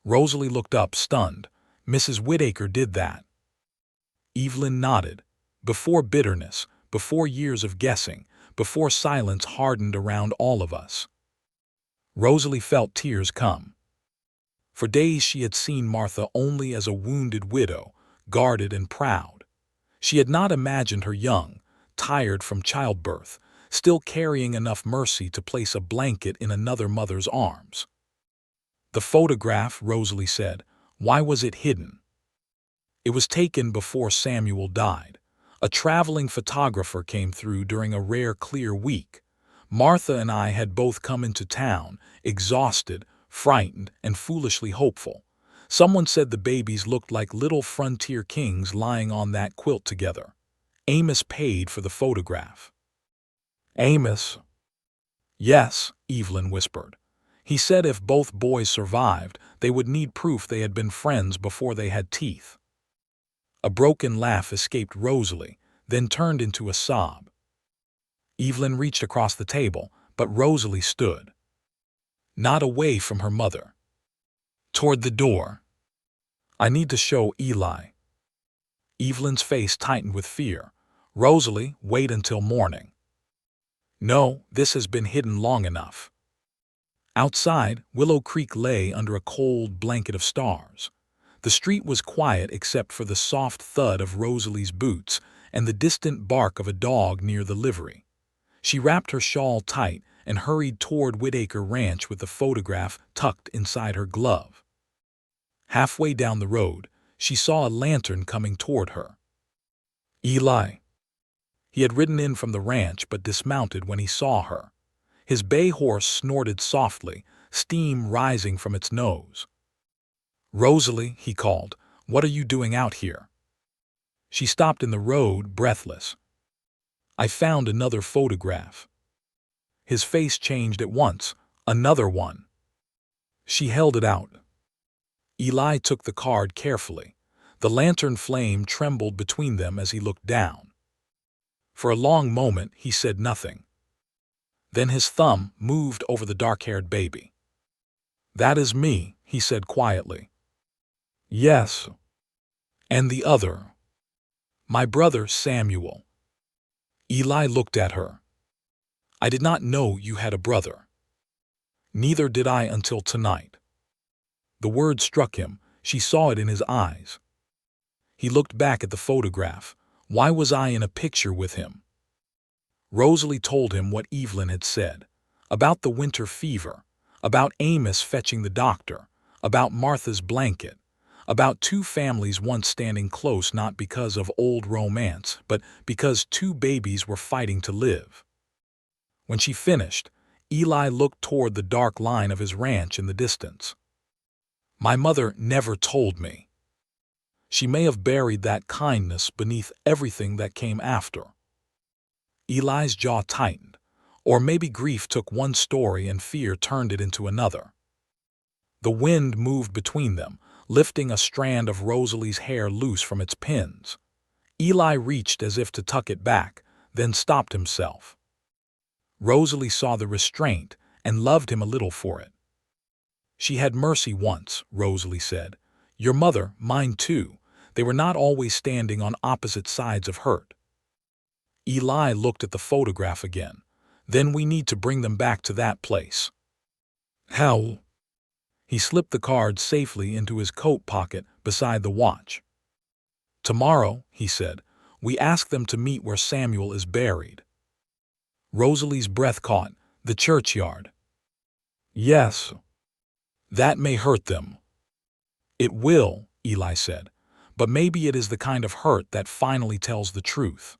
Rosalie looked up, stunned. "Mrs. Whitaker did that?" Evelyn nodded. "Before bitterness, before years of guessing, before silence hardened around all of us." Rosalie felt tears come. For days she had seen Martha only as a wounded widow, guarded and proud. She had not imagined her young, tired from childbirth, still carrying enough mercy to place a blanket in another mother's arms. "The photograph," Rosalie said, "why was it hidden?" "It was taken before Samuel died. A traveling photographer came through during a rare clear week. Martha and I had both come into town, exhausted, frightened, and foolishly hopeful. Someone said the babies looked like little frontier kings lying on that quilt together. Amos paid for the photograph. Amos? Yes, Evelyn whispered. He said if both boys survived, they would need proof they had been friends before they had teeth. A broken laugh escaped Rosalie, then turned into a sob. Evelyn reached across the table, but Rosalie stood. Not away from her mother. Toward the door. I need to show Eli. Evelyn's face tightened with fear. Rosalie, wait until morning. No, this has been hidden long enough. Outside, Willow Creek lay under a cold blanket of stars. The street was quiet except for the soft thud of Rosalie's boots and the distant bark of a dog near the livery. She wrapped her shawl tight and hurried toward Whitaker Ranch with the photograph tucked inside her glove. Halfway down the road, she saw a lantern coming toward her. Eli. He had ridden in from the ranch but dismounted when he saw her. His bay horse snorted softly, steam rising from its nose. Rosalie, he called, what are you doing out here? She stopped in the road, breathless. I found another photograph. His face changed at once. Another one. She held it out. Eli took the card carefully. The lantern flame trembled between them as he looked down. For a long moment he said nothing. Then his thumb moved over the dark-haired baby. That is me, he said quietly. Yes. And the other? My brother Samuel. Eli looked at her. I did not know you had a brother. Neither did I until tonight. The word struck him. She saw it in his eyes. He looked back at the photograph. Why was I in a picture with him? Rosalie told him what Evelyn had said. About the winter fever. About Amos fetching the doctor. About Martha's blanket. About two families once standing close not because of old romance, but because two babies were fighting to live. When she finished, Eli looked toward the dark line of his ranch in the distance. My mother never told me. She may have buried that kindness beneath everything that came after. Eli's jaw tightened, or maybe grief took one story and fear turned it into another. The wind moved between them, lifting a strand of Rosalie's hair loose from its pins. Eli reached as if to tuck it back, then stopped himself. Rosalie saw the restraint and loved him a little for it. She had mercy once, Rosalie said. Your mother, mine too. They were not always standing on opposite sides of hurt. Eli looked at the photograph again. Then we need to bring them back to that place. How? He slipped the card safely into his coat pocket beside the watch. Tomorrow, he said, we ask them to meet where Samuel is buried. Rosalie's breath caught. The churchyard. Yes. That may hurt them. It will, Eli said, but maybe it is the kind of hurt that finally tells the truth.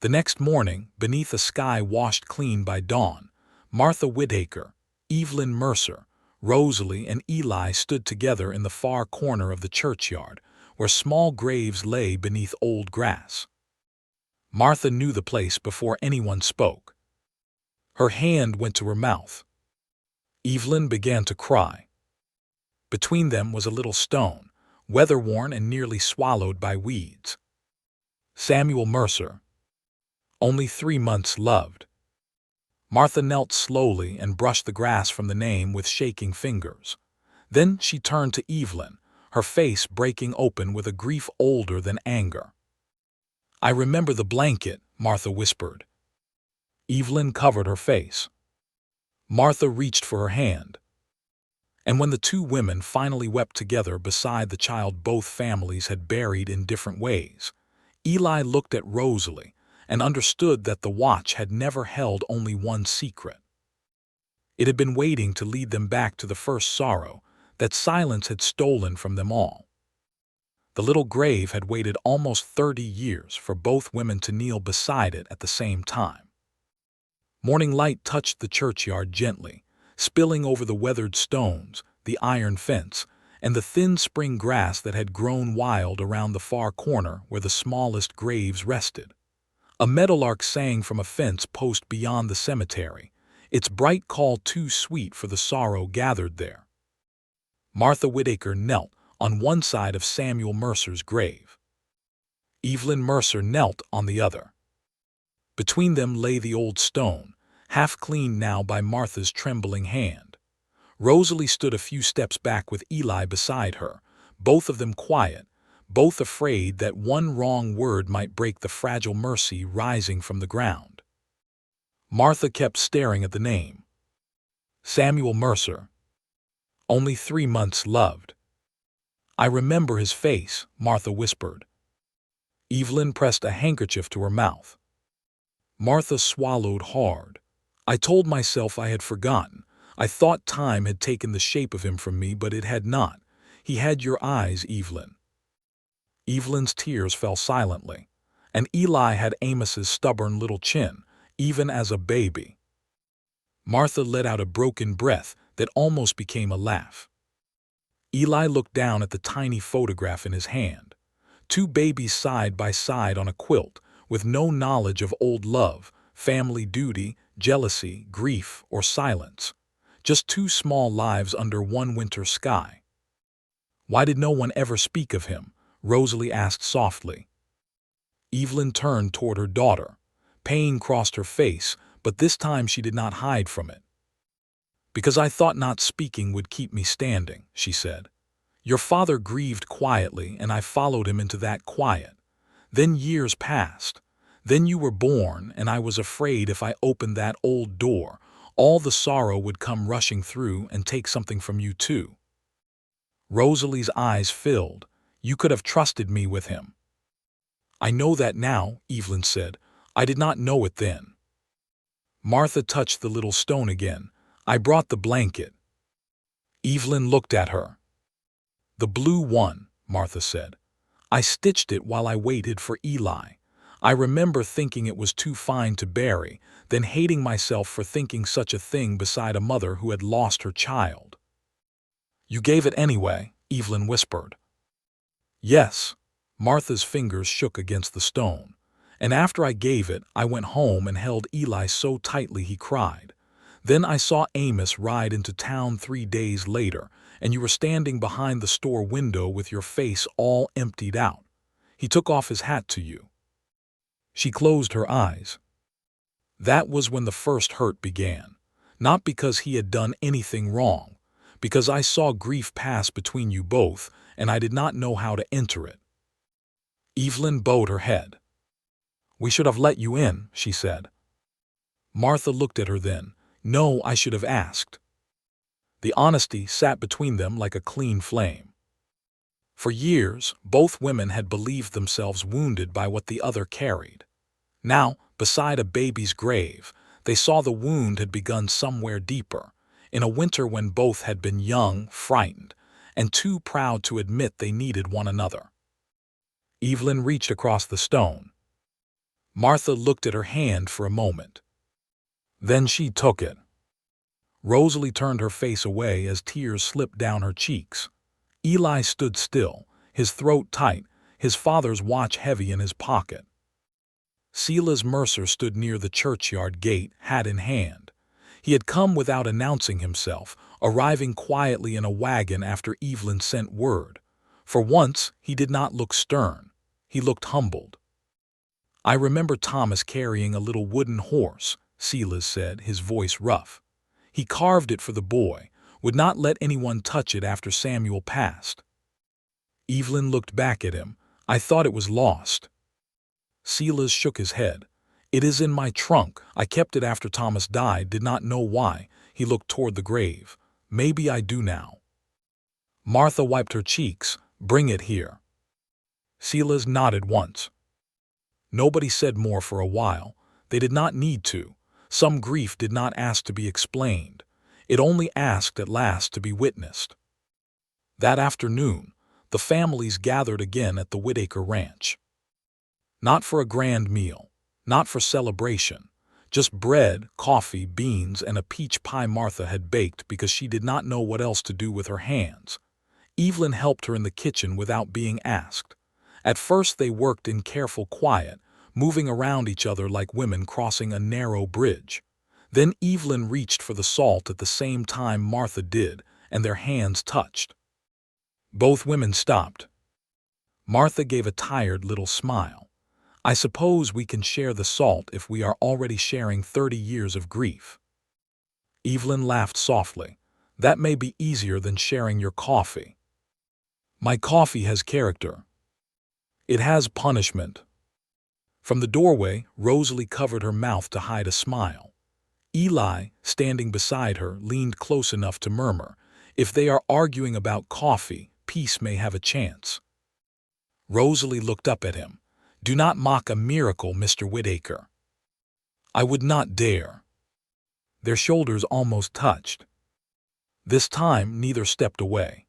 The next morning, beneath a sky washed clean by dawn, Martha Whitaker, Evelyn Mercer, Rosalie and Eli stood together in the far corner of the churchyard, where small graves lay beneath old grass. Martha knew the place before anyone spoke. Her hand went to her mouth. Evelyn began to cry. Between them was a little stone, weather-worn and nearly swallowed by weeds. Samuel Mercer. Only 3 months loved. Martha knelt slowly and brushed the grass from the name with shaking fingers. Then she turned to Evelyn, her face breaking open with a grief older than anger. I remember the blanket, Martha whispered. Evelyn covered her face. Martha reached for her hand. And when the two women finally wept together beside the child both families had buried in different ways, Eli looked at Rosalie and understood that the watch had never held only one secret. It had been waiting to lead them back to the first sorrow that silence had stolen from them all. The little grave had waited almost 30 years for both women to kneel beside it at the same time. Morning light touched the churchyard gently, spilling over the weathered stones, the iron fence, and the thin spring grass that had grown wild around the far corner where the smallest graves rested. A meadowlark sang from a fence post beyond the cemetery, its bright call too sweet for the sorrow gathered there. Martha Whitaker knelt on one side of Samuel Mercer's grave. Evelyn Mercer knelt on the other. Between them lay the old stone, half cleaned now by Martha's trembling hand. Rosalie stood a few steps back with Eli beside her, both of them quiet, both afraid that one wrong word might break the fragile mercy rising from the ground. Martha kept staring at the name. Samuel Mercer. Only 3 months loved. I remember his face, Martha whispered. Evelyn pressed a handkerchief to her mouth. Martha swallowed hard. I told myself I had forgotten. I thought time had taken the shape of him from me, but it had not. He had your eyes, Evelyn. Evelyn's tears fell silently, and Eli had Amos's stubborn little chin, even as a baby. Martha let out a broken breath that almost became a laugh. Eli looked down at the tiny photograph in his hand. 2 babies side by side on a quilt, with no knowledge of old love, family duty, jealousy, grief, or silence. Just 2 small lives under one winter sky. Why did no one ever speak of him? Rosalie asked softly. Evelyn turned toward her daughter. Pain crossed her face, but this time she did not hide from it. Because I thought not speaking would keep me standing, she said. Your father grieved quietly, and I followed him into that quiet. Then years passed. Then you were born, and I was afraid if I opened that old door, all the sorrow would come rushing through and take something from you too. Rosalie's eyes filled. You could have trusted me with him. I know that now, Evelyn said. I did not know it then. Martha touched the little stone again. I brought the blanket. Evelyn looked at her. The blue one, Martha said. I stitched it while I waited for Eli. I remember thinking it was too fine to bury, then hating myself for thinking such a thing beside a mother who had lost her child. You gave it anyway, Evelyn whispered. Yes. Martha's fingers shook against the stone. And after I gave it, I went home and held Eli so tightly he cried. Then I saw Amos ride into town 3 days later, and you were standing behind the store window with your face all emptied out. He took off his hat to you. She closed her eyes. That was when the first hurt began. Not because he had done anything wrong, because I saw grief pass between you both, and I did not know how to enter it. Evelyn bowed her head. We should have let you in, she said. Martha looked at her then. No, I should have asked. The honesty sat between them like a clean flame. For years, both women had believed themselves wounded by what the other carried. Now, beside a baby's grave, they saw the wound had begun somewhere deeper, in a winter when both had been young, frightened, and too proud to admit they needed one another. Evelyn reached across the stone. Martha looked at her hand for a moment. Then she took it. Rosalie turned her face away as tears slipped down her cheeks. Eli stood still, his throat tight, his father's watch heavy in his pocket. Silas Mercer stood near the churchyard gate, hat in hand. He had come without announcing himself, arriving quietly in a wagon after Evelyn sent word. For once, he did not look stern. He looked humbled. I remember Thomas carrying a little wooden horse, Silas said, his voice rough. He carved it for the boy, would not let anyone touch it after Samuel passed. Evelyn looked back at him. I thought it was lost. Silas shook his head. It is in my trunk. I kept it after Thomas died, did not know why. He looked toward the grave. Maybe I do now. Martha wiped her cheeks. Bring it here. Silas nodded once. Nobody said more for a while. They did not need to. Some grief did not ask to be explained. It only asked at last to be witnessed. That afternoon, the families gathered again at the Whitaker ranch. Not for a grand meal, not for celebration, just bread, coffee, beans, and a peach pie Martha had baked because she did not know what else to do with her hands. Evelyn helped her in the kitchen without being asked. At first they worked in careful quiet, moving around each other like women crossing a narrow bridge. Then Evelyn reached for the salt at the same time Martha did, and their hands touched. Both women stopped. Martha gave a tired little smile. I suppose we can share the salt if we are already sharing 30 years of grief. Evelyn laughed softly. That may be easier than sharing your coffee. My coffee has character. It has punishment. From the doorway, Rosalie covered her mouth to hide a smile. Eli, standing beside her, leaned close enough to murmur, if they are arguing about coffee, peace may have a chance. Rosalie looked up at him. Do not mock a miracle, Mr. Whitaker. I would not dare. Their shoulders almost touched. This time neither stepped away.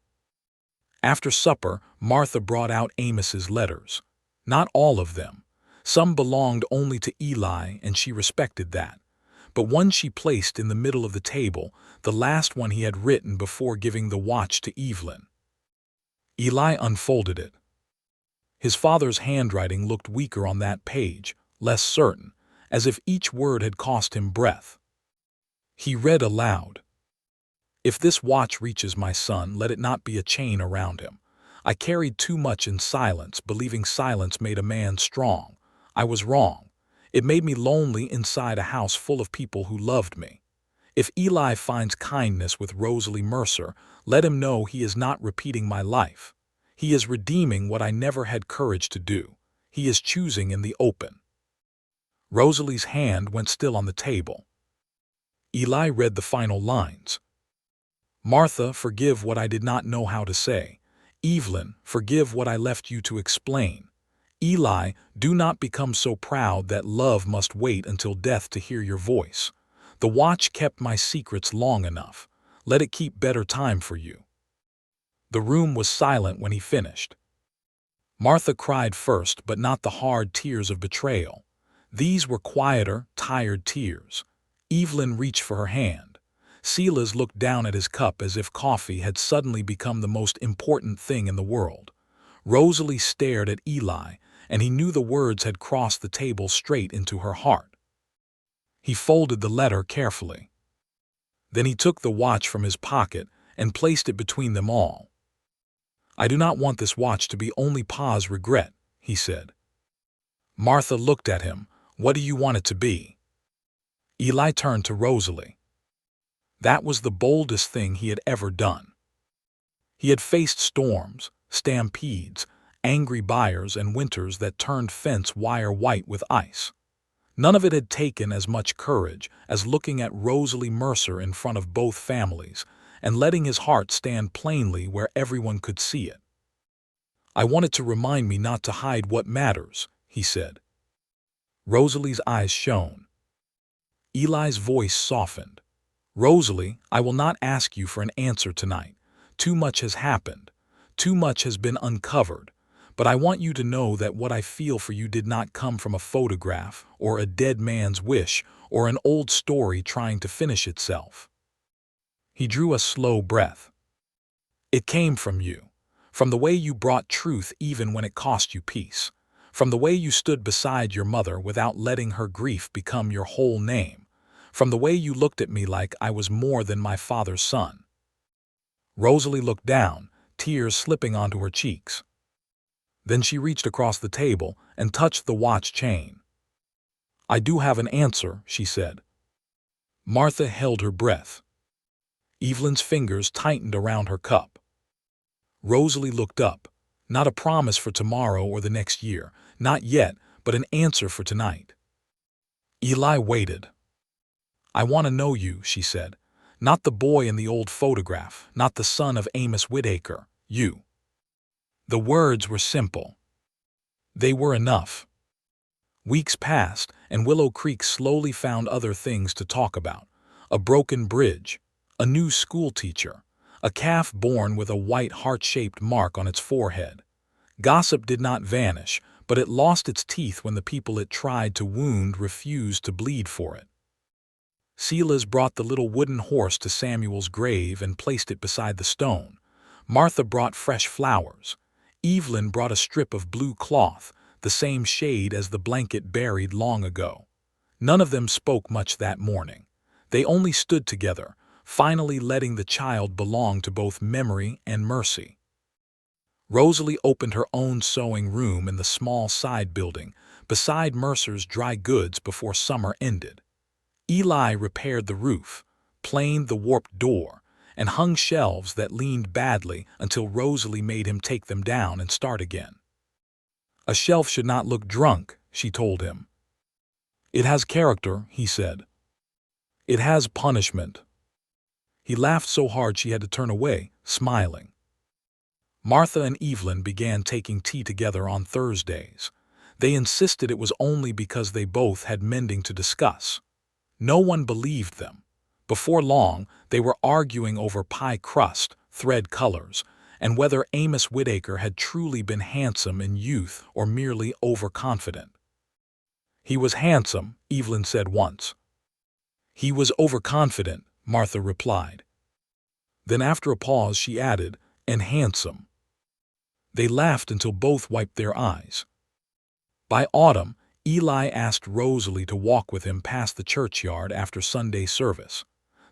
After supper, Martha brought out Amos's letters. Not all of them. Some belonged only to Eli, and she respected that. But one she placed in the middle of the table, the last one he had written before giving the watch to Evelyn. Eli unfolded it. His father's handwriting looked weaker on that page, less certain, as if each word had cost him breath. He read aloud. If this watch reaches my son, let it not be a chain around him. I carried too much in silence, believing silence made a man strong. I was wrong. It made me lonely inside a house full of people who loved me. If Eli finds kindness with Rosalie Mercer, let him know he is not repeating my life. He is redeeming what I never had courage to do. He is choosing in the open. Rosalie's hand went still on the table. Eli read the final lines. Martha, forgive what I did not know how to say. Evelyn, forgive what I left you to explain. Eli, do not become so proud that love must wait until death to hear your voice. The watch kept my secrets long enough. Let it keep better time for you. The room was silent when he finished. Martha cried first, but not the hard tears of betrayal. These were quieter, tired tears. Evelyn reached for her hand. Silas looked down at his cup as if coffee had suddenly become the most important thing in the world. Rosalie stared at Eli, and he knew the words had crossed the table straight into her heart. He folded the letter carefully. Then he took the watch from his pocket and placed it between them all. I do not want this watch to be only Pa's regret, he said. Martha looked at him. What do you want it to be? Eli turned to Rosalie. That was the boldest thing he had ever done. He had faced storms, stampedes, angry buyers, and winters that turned fence wire white with ice. None of it had taken as much courage as looking at Rosalie Mercer in front of both families and letting his heart stand plainly where everyone could see it. I wanted to remind me not to hide what matters, he said. Rosalie's eyes shone. Eli's voice softened. Rosalie, I will not ask you for an answer tonight. Too much has happened. Too much has been uncovered. But I want you to know that what I feel for you did not come from a photograph or a dead man's wish or an old story trying to finish itself. He drew a slow breath. It came from you. From the way you brought truth even when it cost you peace. From the way you stood beside your mother without letting her grief become your whole name. From the way you looked at me like I was more than my father's son. Rosalie looked down, tears slipping onto her cheeks. Then she reached across the table and touched the watch chain. I do have an answer, she said. Martha held her breath. Evelyn's fingers tightened around her cup. Rosalie looked up. Not a promise for tomorrow or the next year, not yet, but an answer for tonight. Eli waited. I want to know you, she said. Not the boy in the old photograph, not the son of Amos Whitaker, you. The words were simple. They were enough. Weeks passed, and Willow Creek slowly found other things to talk about. A broken bridge, a new school teacher, a calf born with a white heart-shaped mark on its forehead. Gossip did not vanish, but it lost its teeth when the people it tried to wound refused to bleed for it. Silas brought the little wooden horse to Samuel's grave and placed it beside the stone. Martha brought fresh flowers. Evelyn brought a strip of blue cloth, the same shade as the blanket buried long ago. None of them spoke much that morning. They only stood together, finally letting the child belong to both memory and mercy. Rosalie opened her own sewing room in the small side building, beside Mercer's dry goods before summer ended. Eli repaired the roof, planed the warped door, and hung shelves that leaned badly until Rosalie made him take them down and start again. "A shelf should not look drunk," she told him. "It has character," he said. "It has punishment." He laughed so hard she had to turn away, smiling. Martha and Evelyn began taking tea together on Thursdays. They insisted it was only because they both had mending to discuss. No one believed them. Before long, they were arguing over pie crust, thread colors, and whether Amos Whitaker had truly been handsome in youth or merely overconfident. "He was handsome," Evelyn said once. "He was overconfident," Martha replied. Then after a pause she added, "and handsome." They laughed until both wiped their eyes. By autumn, Eli asked Rosalie to walk with him past the churchyard after Sunday service.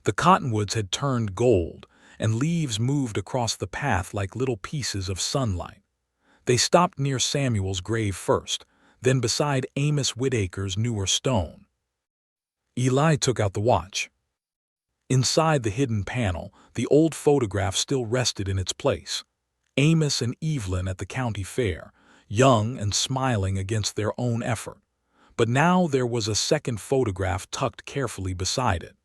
The cottonwoods had turned gold, and leaves moved across the path like little pieces of sunlight. They stopped near Samuel's grave first, then beside Amos Whitaker's newer stone. Eli took out the watch. Inside the hidden panel, the old photograph still rested in its place. Amos and Evelyn at the county fair, young and smiling against their own effort. But now there was a second photograph tucked carefully beside it.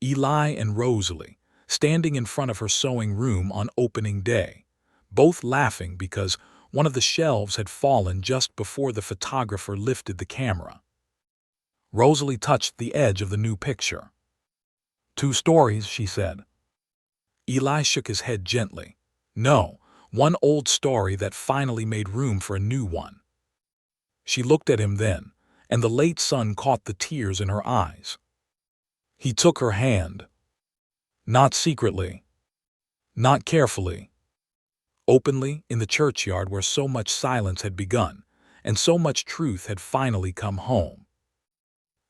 Eli and Rosalie, standing in front of her sewing room on opening day, both laughing because one of the shelves had fallen just before the photographer lifted the camera. Rosalie touched the edge of the new picture. "Two stories," she said. Eli shook his head gently. "No, one old story that finally made room for a new one." She looked at him then, and the late sun caught the tears in her eyes. He took her hand. Not secretly. Not carefully. Openly, in the churchyard where so much silence had begun, and so much truth had finally come home.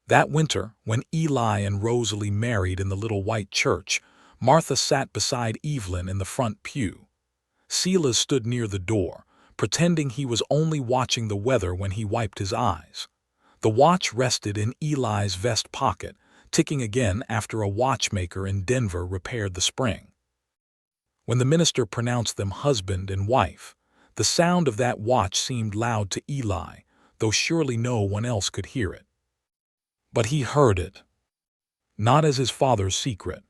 That winter, when Eli and Rosalie married in the little white church, Martha sat beside Evelyn in the front pew. Silas stood near the door, pretending he was only watching the weather when he wiped his eyes. The watch rested in Eli's vest pocket, ticking again after a watchmaker in Denver repaired the spring. When the minister pronounced them husband and wife, the sound of that watch seemed loud to Eli, though surely no one else could hear it. But he heard it. Not as his father's secret.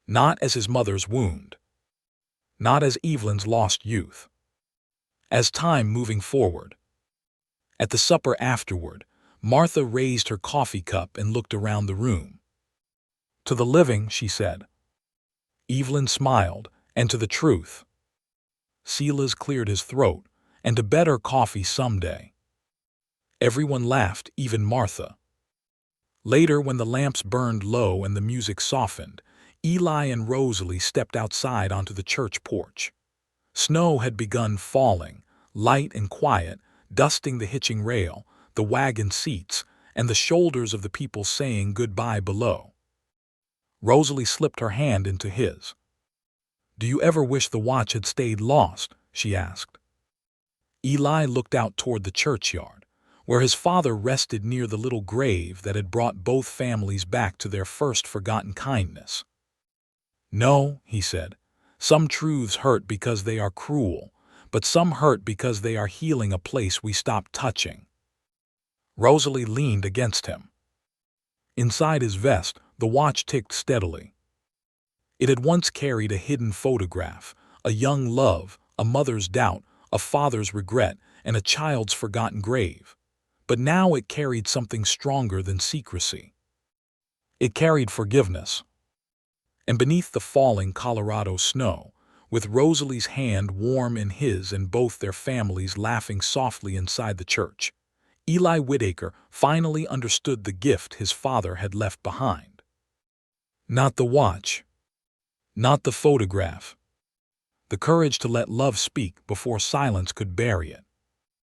Not as his mother's wound. Not as Evelyn's lost youth. As time moving forward. At the supper afterward, Martha raised her coffee cup and looked around the room. "To the living," she said. Evelyn smiled, "and to the truth." Silas cleared his throat, "and to better coffee someday." Everyone laughed, even Martha. Later, when the lamps burned low and the music softened, Eli and Rosalie stepped outside onto the church porch. Snow had begun falling, light and quiet, dusting the hitching rail, the wagon seats, and the shoulders of the people saying goodbye below. Rosalie slipped her hand into his. "Do you ever wish the watch had stayed lost?" she asked. Eli looked out toward the churchyard, where his father rested near the little grave that had brought both families back to their first forgotten kindness. "No," he said, "some truths hurt because they are cruel, but some hurt because they are healing a place we stopped touching." Rosalie leaned against him. Inside his vest, the watch ticked steadily. It had once carried a hidden photograph, a young love, a mother's doubt, a father's regret, and a child's forgotten grave. But now it carried something stronger than secrecy. It carried forgiveness. And beneath the falling Colorado snow, with Rosalie's hand warm in his and both their families laughing softly inside the church, Eli Whitaker finally understood the gift his father had left behind. Not the watch, not the photograph, the courage to let love speak before silence could bury it.